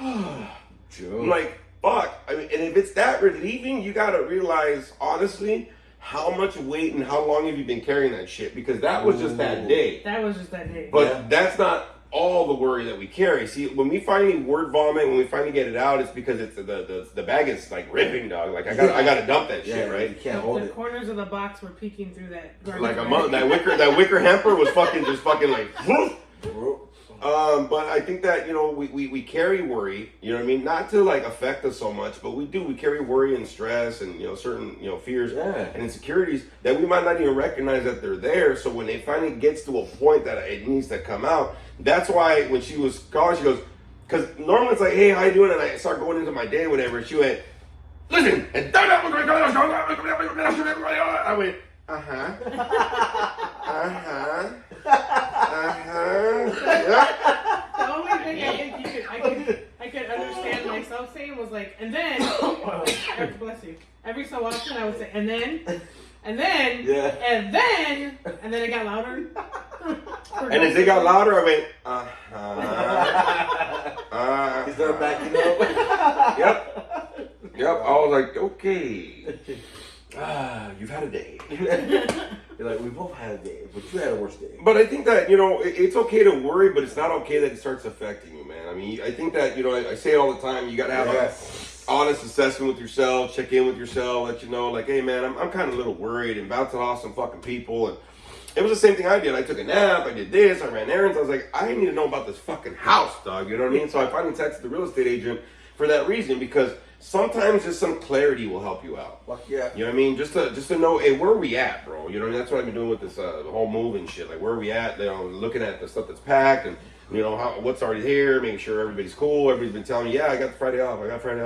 Speaker 1: I'm like, fuck. I mean, and if it's that relieving, you gotta realize honestly how much weight and how long have you been carrying that shit? Because that was just that day.
Speaker 3: That was just that day.
Speaker 1: But that's not all the worry that we carry. See, when we finally word vomit, when we finally get it out, it's because it's the bag is like ripping, dog. Like I gotta dump that shit,
Speaker 2: You
Speaker 1: right?
Speaker 2: can't hold
Speaker 3: The
Speaker 2: it.
Speaker 3: corners of the box were peeking through that. garbage
Speaker 1: Like a
Speaker 3: bag.
Speaker 1: that wicker hamper was fucking like. Whoosh.
Speaker 2: Bro.
Speaker 1: But I think that, you know, we carry worry, you know what I mean? Not to like affect us so much, but we carry worry and stress and, you know, certain, you know, fears and insecurities that we might not even recognize that they're there. So when it finally gets to a point that it needs to come out, that's why when she was calling, she goes, because normally it's like, hey, how you doing? And I start going into my day or whatever. She went, listen. And I went, uh-huh. Uh-huh. Yeah.
Speaker 3: The only thing I think I could understand myself saying was like, and then, bless you. Every so often I would say, and then, and then, and then it got louder.
Speaker 1: And as they got louder, I went,
Speaker 2: He started backing up.
Speaker 1: Yep. I was like, okay. You've had a day.
Speaker 2: You're like, we both had a day, but you had a worse day.
Speaker 1: But I think that, you know, it's okay to worry, but it's not okay that it starts affecting you, man. I mean, I think that, you know, I say it all the time, you got to have an honest assessment with yourself, check in with yourself, let you know, like, hey, man, I'm kind of a little worried and bouncing off some fucking people. it was the same thing I did. I took a nap, I did this, I ran errands. I was like, I need to know about this fucking house, dog. You know what I mean? So I finally texted the real estate agent for that reason, because sometimes just some clarity will help you out.
Speaker 2: Fuck yeah.
Speaker 1: You know what I mean? Just to know, hey, where are we at, bro? You know, that's what I've been doing with this whole move and shit. Like, where are we at? You know, looking at the stuff that's packed and, you know, what's already here, making sure everybody's cool. Everybody's been telling me, yeah, I got the Friday off. I got Friday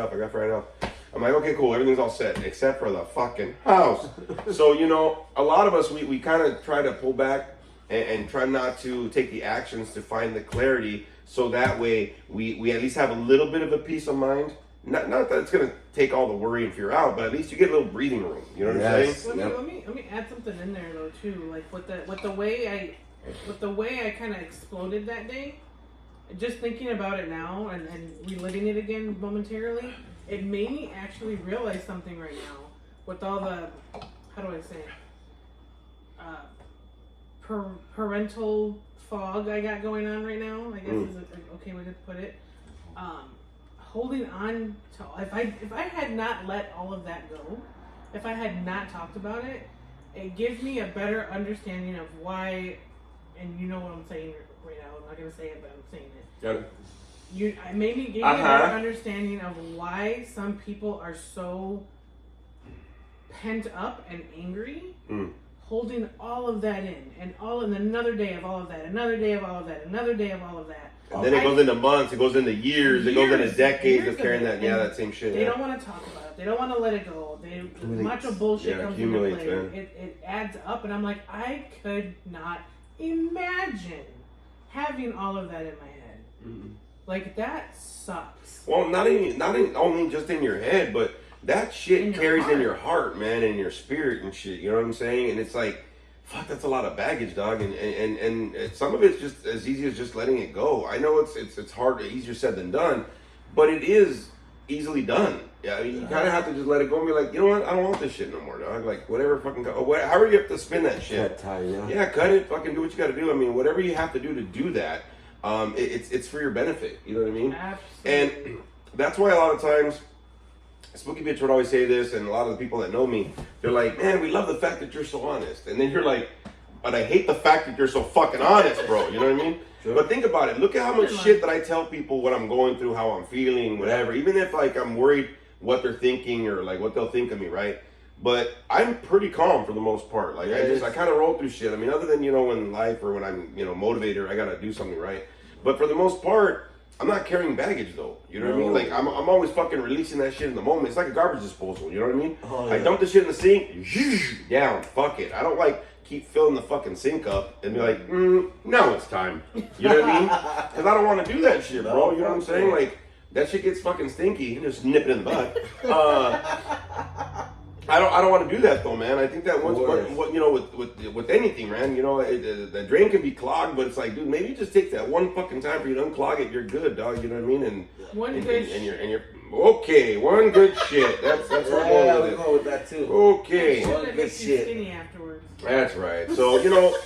Speaker 1: off. I'm like, okay, cool. Everything's all set except for the fucking house. So, you know, a lot of us, we kind of try to pull back and try not to take the actions to find the clarity, so that way we at least have a little bit of a peace of mind. Not that it's going to take all the worry and fear out, but at least you get a little breathing room. You know what I'm saying?
Speaker 3: Let me add something in there though too. Like with the way I kind of exploded that day. Just thinking about it now and reliving it again momentarily, it made me actually realize something right now. With all the, how do I say, parental fog I got going on right now, I guess is an okay way to put it. Holding on to, if I had not let all of that go, if I had not talked about it, it gives me a better understanding of why, and you know what I'm saying right now. I'm not gonna say it, but I'm saying it.
Speaker 1: Got it.
Speaker 3: It made me give me a better understanding of why some people are so pent up and angry, holding all of that in, and another day of all of that, another day of all of that, another day of all of that.
Speaker 1: And then it goes into months, it goes into years, it goes into decades of carrying that, that same shit.
Speaker 3: They don't want to talk about it. They don't want to let it go. Much of bullshit comes into play. It adds up, and I'm like, I could not imagine having all of that in my head. Mm-hmm. Like, that sucks.
Speaker 1: Well, not only just in your head, but that shit carries in your heart, man, and your spirit and shit. You know what I'm saying? And it's like, fuck, that's a lot of baggage, dog. And some of it's just as easy as just letting it go. I know it's hard, easier said than done, but it is easily done. Yeah, I mean, you kind of have to just let it go and be like, you know what? I don't want this shit no more, dog. Like, whatever, fucking go. However you have to spin that shit. Yeah, cut it. Fucking do what you got to do. I mean, whatever you have to do that. It's for your benefit. You know what I mean?
Speaker 3: Absolutely.
Speaker 1: And that's why a lot of times, Spooky Bitch would always say this, and a lot of the people that know me, they're like, man, we love the fact that you're so honest. And then you're like, but I hate the fact that you're so fucking honest, bro. You know what I mean? Sure. But think about it. Look at how much shit that I tell people, what I'm going through, how I'm feeling, whatever. Even if, like, I'm worried what they're thinking or, like, what they'll think of me, right? But I'm pretty calm for the most part. Like, I kind of roll through shit. I mean, other than, you know, in life or when I'm, you know, motivated, I got to do something, right? But for the most part, I'm not carrying baggage, though. You know what I mean? Like, I'm always fucking releasing that shit in the moment. It's like a garbage disposal. You know what I mean? Oh, yeah. I dump the shit in the sink, down, fuck it. I don't, like, keep filling the fucking sink up and be like, now it's time. You know what I mean? Because I don't want to do that shit, bro. You know what I'm saying? Like, that shit gets fucking stinky. You just nip it in the butt. I don't want to do that though, man. I think that once, you know, with anything, man, you know, the drain can be clogged, but it's like, dude, maybe it just takes that one fucking time for you to unclog it. You're good, dog. You know what I mean? And you're okay. One good shit. That's what we're
Speaker 2: going with that too.
Speaker 1: Okay.
Speaker 3: One good shit. Skinny afterwards.
Speaker 1: That's right. So, you know,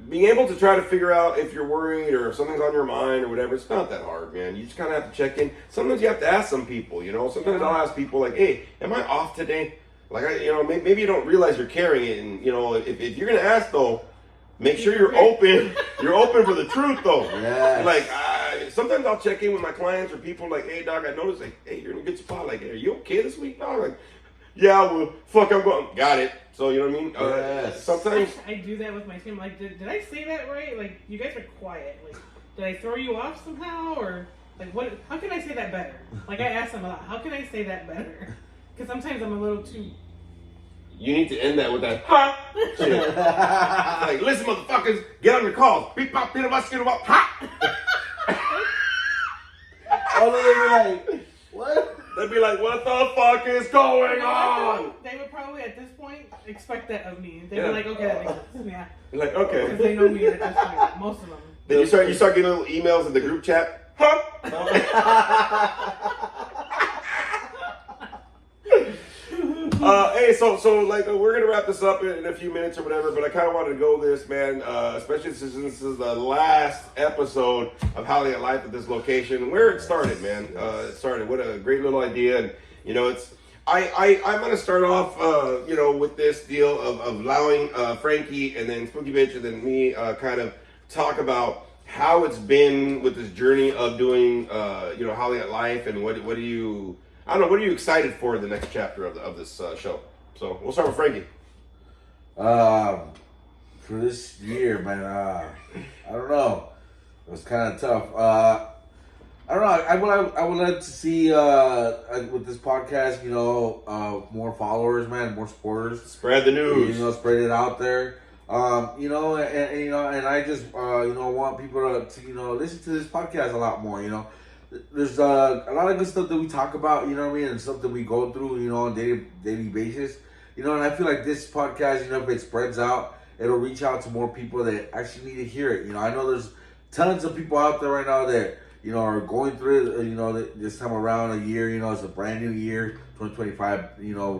Speaker 1: being able to try to figure out if you're worried or if something's on your mind or whatever, it's not that hard, man. You just kind of have to check in. Sometimes you have to ask some people, you know. Sometimes I'll ask people like, hey, am I off today? Like, you know, maybe you don't realize you're carrying it, and you know, if you're gonna ask though, make sure you're open. You're open for the truth though.
Speaker 2: Yeah.
Speaker 1: Like, sometimes I'll check in with my clients or people like, hey, dog, I noticed, like, hey, you're in a good spot. Like, hey, are you okay this week, dog? Like, yeah, well, fuck, I'm going. Got it. So you know what I mean?
Speaker 2: Yes.
Speaker 1: Sometimes
Speaker 3: I do that with my team. Like, did I say that right? Like, you guys are quiet. Like, did I throw you off somehow, or like what? How can I say that better? Like, I ask them a lot. How can I say that better? Because sometimes I'm a little too.
Speaker 1: You need to end that with that, ha! Shit. Like, listen, motherfuckers, get on your calls. Beep, pop, beat, up, skin, up, ha!
Speaker 2: Oh, they'd be like, what?
Speaker 1: They'd be like, what the fuck is going on?
Speaker 3: They would probably, at this point, expect that of me. They'd be like, okay, that makes sense. Yeah.
Speaker 1: You're like, okay.
Speaker 3: Because they know me at this point, most of them.
Speaker 1: Then you start getting little emails in the group chat, huh? Hey, so like we're gonna wrap this up in a few minutes or whatever, but I kind of wanted to go this, man, especially since this is the last episode of How to Get Life at this location, where it started, man. It started. What a great little idea, and you know, it's I'm gonna start off, with this deal of allowing Frankie and then Spooky Bitch and then me kind of talk about how it's been with this journey of doing, Holly at Life, and what do you, I don't know, what are you excited for in the next chapter of this show? So we'll start with Frankie.
Speaker 2: For this year, man, I don't know. It was kind of tough. I don't know. I would like to see with this podcast, more followers, man, more supporters.
Speaker 1: Spread the news.
Speaker 2: Spread it out there. And I just want people to listen to this podcast a lot more. There's a lot of good stuff that we talk about. You know what I mean, and stuff that we go through. On daily basis. And I feel like this podcast, if it spreads out, it'll reach out to more people that actually need to hear it. I know there's tons of people out there right now that, are going through it, this time around a year, it's a brand new year, 2025,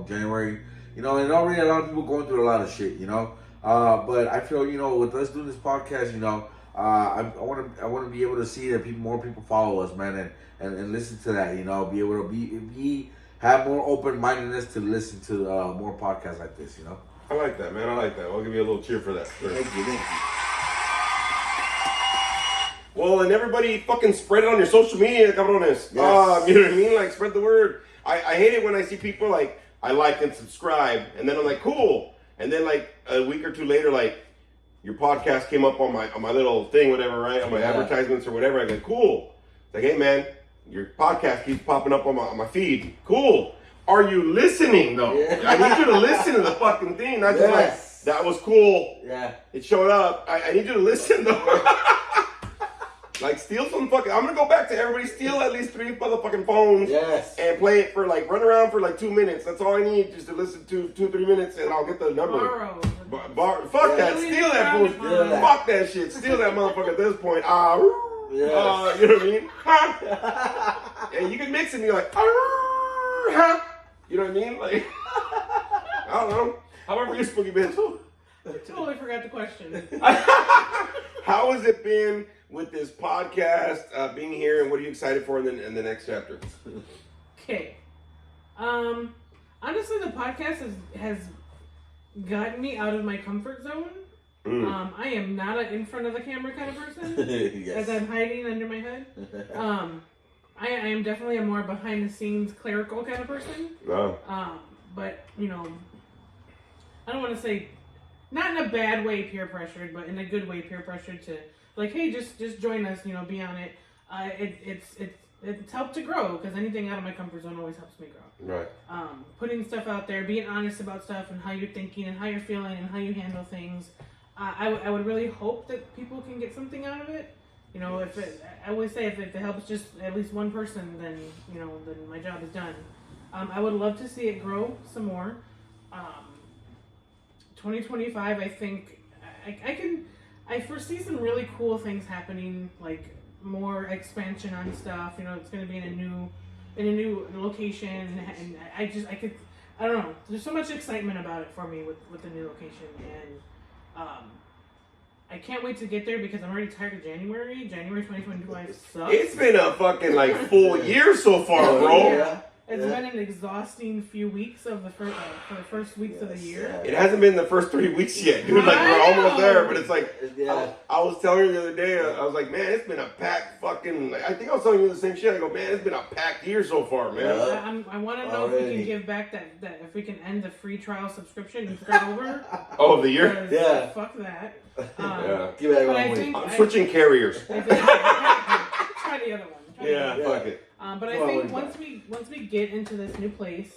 Speaker 2: January, and already a lot of people going through a lot of shit, but I feel, with us doing this podcast, I want to be able to see that more people follow us, man, and listen to that, be able to have more open-mindedness to listen to more podcasts like this,
Speaker 1: I like that, man. I like that. I'll give you a little cheer for that. Sure.
Speaker 2: Thank you.
Speaker 1: Well, and everybody fucking spread it on your social media, cabrones.
Speaker 2: Yes.
Speaker 1: You know what I mean? Like, spread the word. I hate it when I see people like, I like and subscribe, and then I'm like, cool. And then like a week or two later, like, your podcast came up on my little thing, whatever, right? On my advertisements or whatever. I go, cool. It's like, hey, man, your podcast keeps popping up on my feed. Cool. Are you listening, though?
Speaker 2: Yeah.
Speaker 1: I need you to listen to the fucking thing. Not just like, that was cool.
Speaker 2: Yeah.
Speaker 1: It showed up. I need you to listen, though. Like, steal some fucking... I'm going to go back to everybody. Steal at least 3 motherfucking phones.
Speaker 2: Yes.
Speaker 1: And play it for, like, run around for, like, 2 minutes. That's all I need, just to listen to 2-3 minutes, and I'll get the number. Fuck that. Steal that bullshit.
Speaker 2: Yeah.
Speaker 1: Fuck that shit. Steal that motherfucker at this point. You know what I mean? And you can mix it and you're like... You know what I mean? Like... I don't know. However you Spooky Bitch.
Speaker 3: I totally forgot the question.
Speaker 1: How has it been with this podcast, being here, and what are you excited for in the next chapter?
Speaker 3: Okay. Honestly, the podcast has gotten me out of my comfort zone. I am not an in front of the camera kind of person. As I'm hiding under my hood. I am definitely a more behind the scenes clerical kind of person.
Speaker 1: No.
Speaker 3: But I don't want to say, not in a bad way peer pressured, but in a good way peer pressured to, like, hey, just join us, be on it. It's helped to grow, because anything out of my comfort zone always helps me grow. Right. Putting stuff out there, being honest about stuff and how you're thinking and how you're feeling and how you handle things. I would really hope that people can get something out of it. I always say if it helps just at least one person, then then my job is done. I would love to see it grow some more. 2025, I think I foresee some really cool things happening, like more expansion on stuff. It's going to be in a new location, and I don't know. There's so much excitement about it for me with the new location, and I can't wait to get there because I'm already tired of January. January 2025 sucks.
Speaker 1: It's been a fucking full year so far, bro.
Speaker 3: Yeah. It's been an exhausting few weeks of for the first weeks of the year.
Speaker 1: It hasn't been the first 3 weeks yet, dude. Like, we're almost there, but it's like, I was telling you the other day, I was like, man, it's been a packed fucking, I think I was telling you the same shit. I go, man, it's been a packed year so far, man.
Speaker 3: I want to know if we can give back that if we can end the free trial subscription and start over.
Speaker 1: Oh, the year?
Speaker 3: Yeah. Fuck that.
Speaker 2: Give it
Speaker 3: but
Speaker 1: I'm switching carriers.
Speaker 3: Try the other one.
Speaker 1: Fuck it.
Speaker 3: But I think once we get into this new place,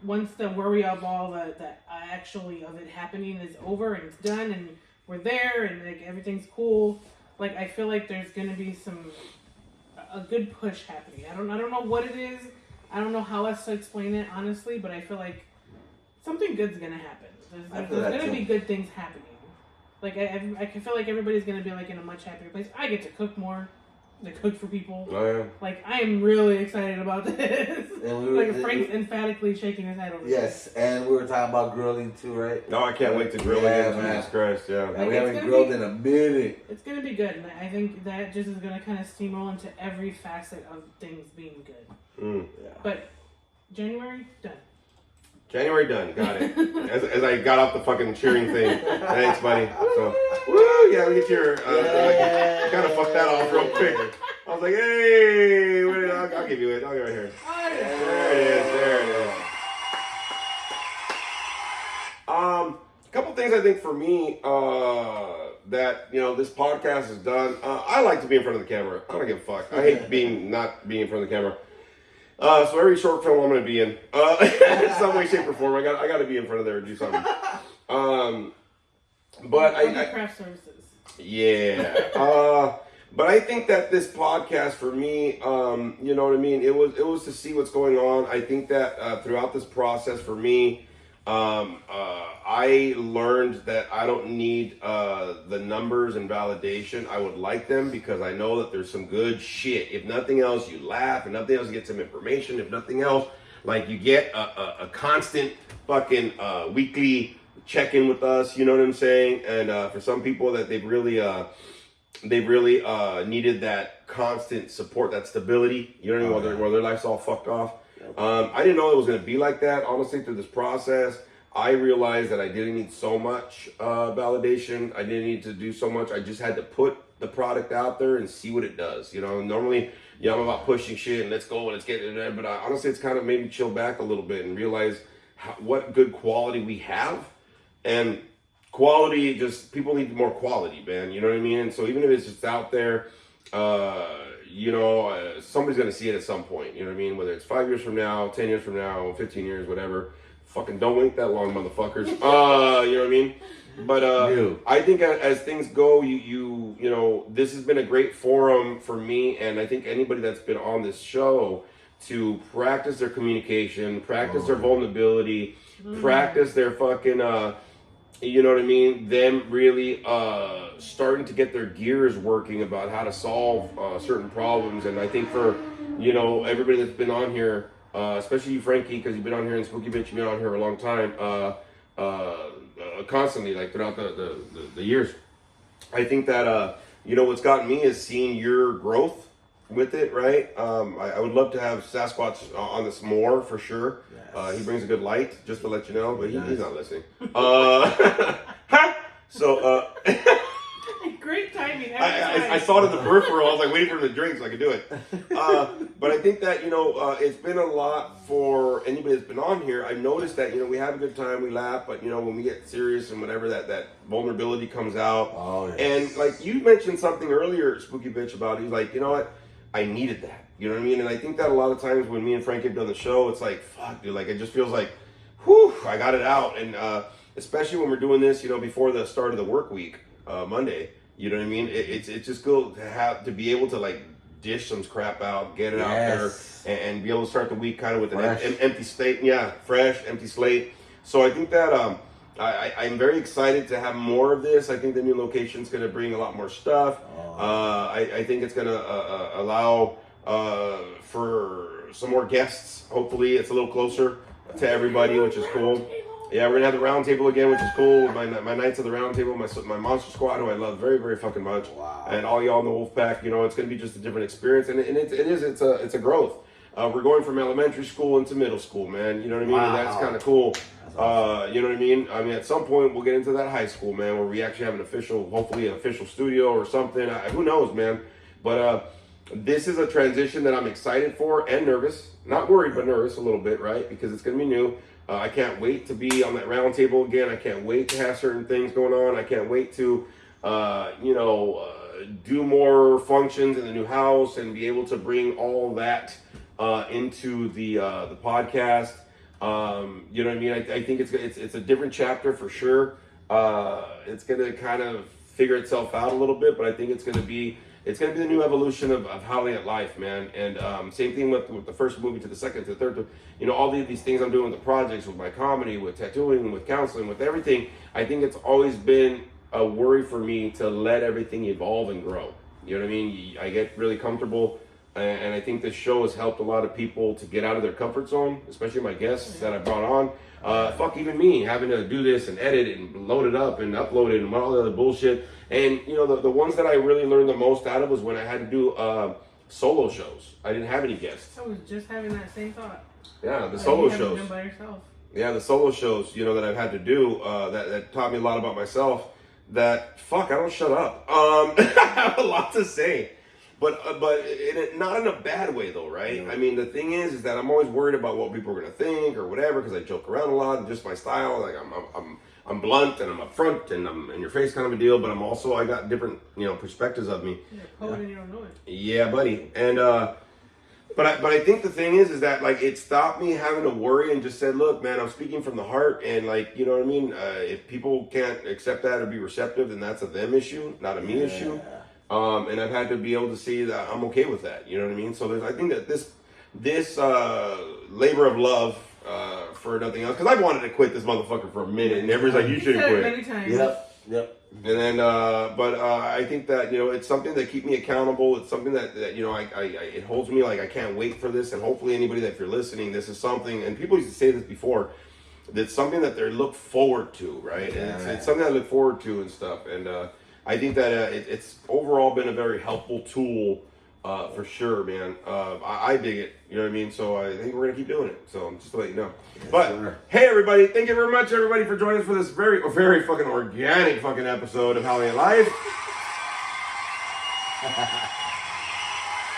Speaker 3: once the worry of all the actually of it happening is over and it's done and we're there and like everything's cool, like I feel like there's gonna be a good push happening. I don't know what it is. I don't know how else to explain it honestly, but I feel like something good's gonna happen. There's gonna be good things happening. Like I feel like everybody's gonna be like in a much happier place. I get to cook more. that cook for people.
Speaker 1: Oh, yeah.
Speaker 3: Like, I am really excited about this.
Speaker 2: And we were-
Speaker 3: Like, Frank's emphatically shaking his head over
Speaker 2: Yes, and we were talking about grilling too, right?
Speaker 1: No, I can't wait to grill
Speaker 2: Yeah,
Speaker 1: again.
Speaker 2: man.
Speaker 1: Jesus Christ, yeah.
Speaker 2: And
Speaker 3: Like,
Speaker 2: we
Speaker 3: it's
Speaker 2: haven't
Speaker 3: gonna
Speaker 2: grilled
Speaker 3: be-
Speaker 2: in a minute.
Speaker 3: It's gonna be good, and I think that just is gonna kind of steamroll into every facet of things being good.
Speaker 1: Mm.
Speaker 2: Yeah.
Speaker 3: But January, done.
Speaker 1: January done. Got it. As I got off the fucking cheering thing. Thanks, buddy. So, woo, yeah, we get your. Kind of fucked that off real quick. I was like, hey, wait, I'll give you it. I'll give it right here. There it is. There it is. Couple things I think for me that this podcast is done. I like to be in front of the camera. I don't give a fuck. I hate not being in front of the camera. So every short film I'm gonna be in, in some way, shape, or form, I got to be in front of there and do something. But I
Speaker 3: craft services.
Speaker 1: yeah. But I think that this podcast for me, you know what I mean. It was to see what's going on. I think that throughout this process for me, I learned that I don't need the numbers and validation. I would like them because I know that there's some good shit. If nothing else, you laugh. If nothing else, you get some information. If nothing else, like you get a constant fucking weekly check-in with us. You know what I'm saying? And for some people that they've really needed that constant support, that stability. You know what I mean? While their life's all fucked off. I didn't know it was going to be like that. Honestly, through this process, I realized that I didn't need so much validation. I didn't need to do so much. I just had to put the product out there and see what it does. Normally, I'm about pushing shit and let's go and let's get it there. But honestly, it's kind of made me chill back a little bit and realize what good quality we have. And quality, just people need more quality, man. You know what I mean? And so even if it's just out there, somebody's going to see it at some point. You know what I mean? Whether it's 5 years from now, 10 years from now, 15 years, whatever. Fucking don't wait that long, motherfuckers. You know what I mean? But I think as things go, this has been a great forum for me, and I think anybody that's been on this show to practice their communication, practice their vulnerability, practice their fucking, you know what I mean? Them really starting to get their gears working about how to solve certain problems. And I think for, everybody that's been on here, especially you, Frankie, because you've been on here, and Spooky Bitch, you've been on here a long time, constantly, like throughout the years. I think that, what's gotten me is seeing your growth with it, right? I would love to have Sasquatch on this more, for sure. Yes. He brings a good light, just to let you know, but he's not listening. So,
Speaker 3: great timing.
Speaker 1: I saw it in the peripheral. I was like waiting for him to drink so I could do it. But I think that, it's been a lot for anybody that's been on here. I've noticed that, we have a good time, we laugh, but, when we get serious and whatever, that vulnerability comes out. Oh, yes. And like you mentioned something earlier, Spooky Bitch, about, he's like, you know what? I needed that. You know what I mean? And I think that a lot of times when me and Frank have done the show, it's like, fuck, dude, like it just feels like, whew, I got it out. And especially when we're doing this, before the start of the work week, Monday, you know what I mean? It's just good to be able to like dish some crap out, get it out there, and be able to start the week kind of with an empty slate. Yeah, fresh, empty slate. So I think that I'm very excited to have more of this. I think the new location's going to bring a lot more stuff. I think it's going to allow for some more guests. Hopefully, it's a little closer to everybody, which is cool. Yeah, we're gonna have the round table again, which is cool. My Knights of the Round Table, my Monster Squad, who I love very, very fucking much. Wow. And all y'all in the Wolfpack, it's gonna be just a different experience, and it's a growth. We're going from elementary school into middle school, man. You know what I mean? Wow. And that's kind of cool. Awesome. You know what I mean? I mean, at some point we'll get into that high school, man, where we actually have hopefully an official studio or something. Who knows, man? But this is a transition that I'm excited for and nervous. Not worried, but nervous a little bit, right? Because it's gonna be new. I can't wait to be on that round table again. I can't wait to have certain things going on. I can't wait to, do more functions in the new house and be able to bring all that into the podcast. You know what I mean? I think it's a different chapter for sure. It's gonna kind of figure itself out a little bit, but I think it's gonna be the new evolution of Howling at Life, man. And same thing with the first movie to the second to the third. All these things I'm doing with the projects, with my comedy, with tattooing, with counseling, with everything. I think it's always been a worry for me to let everything evolve and grow. You know what I mean? I get really comfortable, and I think this show has helped a lot of people to get out of their comfort zone, especially my guests that I brought on. Fuck even me, having to do this and edit it and load it up and upload it and all the other bullshit. And you know, the ones that I really learned the most out of was when I had to do solo shows. I didn't have any guests.
Speaker 3: I was just having that same thought.
Speaker 1: Yeah, the solo
Speaker 3: You haven't
Speaker 1: shows.
Speaker 3: done by yourself.
Speaker 1: Yeah, the solo shows, you know, that I've had to do, that taught me a lot about myself. That fuck, I don't shut up. I have a lot to say, but not in a bad way though, right?
Speaker 2: Yeah.
Speaker 1: I mean, the thing is that I'm always worried about what people are gonna think or whatever because I joke around a lot and just my style. Like I'm blunt and I'm upfront and I'm in your face kind of a deal, but I'm also I got different perspectives of me.
Speaker 3: You're a poet and you don't know it.
Speaker 1: Yeah, buddy, and But I think the thing is that like it stopped me having to worry and just said, look, man, I'm speaking from the heart, and like you know what I mean. If people can't accept that or be receptive, then that's a them issue, not a me issue. And I've had to be able to see that I'm okay with that. You know what I mean? So I think that this labor of love for nothing else, because I've wanted to quit this motherfucker for a minute, and everybody's like, you shouldn't
Speaker 3: said it
Speaker 1: quit.
Speaker 3: many times.
Speaker 2: Yep.
Speaker 1: And then, I think that it's something that keeps me accountable. It's something that it holds me like I can't wait for this. And hopefully, anybody that if you're listening, this is something. And people used to say this before. That's something that they look forward to, right?
Speaker 2: Yeah,
Speaker 1: And it's something I look forward to and stuff. And I think that it's overall been a very helpful tool for sure, man. I dig it. You know what I mean? So I think we're gonna keep doing it. So just to let you know. But
Speaker 2: sure.
Speaker 1: hey, everybody! Thank you very much, everybody, for joining us for this very fucking organic fucking episode of Howling Live.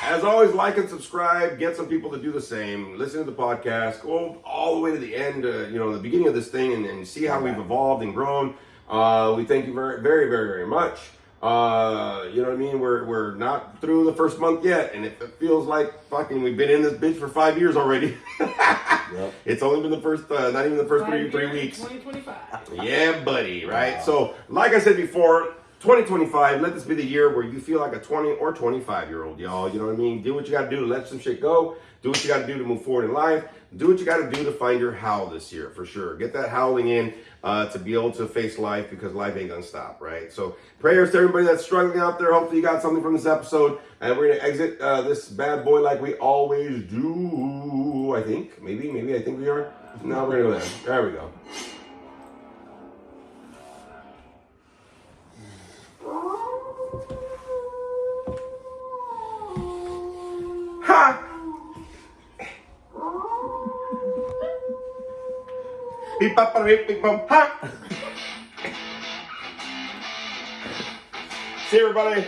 Speaker 1: As always, like and subscribe. Get some people to do the same. Listen to the podcast. Go all the way to the end. The beginning of this thing, and see how we've evolved and grown. We thank you very, very, very, very much. You know what I mean? We're not through the first month yet, and it feels like fucking we've been in this bitch for 5 years already.
Speaker 2: Yep.
Speaker 1: It's only been the first, not even the first three weeks.
Speaker 3: 2025.
Speaker 1: Yeah, buddy, right?
Speaker 2: Wow.
Speaker 1: So, like I said before, 2025, let this be the year where you feel like a 20 or 25-year-old, y'all. You know what I mean? Do what you got to do to let some shit go. Do what you got to do to move forward in life. Do what you got to do to find your howl this year, for sure. Get that howling in to be able to face life, because life ain't going to stop, right? So prayers to everybody that's struggling out there. Hopefully you got something from this episode. And we're going to exit this bad boy like we always do, I think. Maybe I think we are. No, we're going to go there. There we go. Ha! Beep, bop, beep, beep, bop, ha! See you, everybody.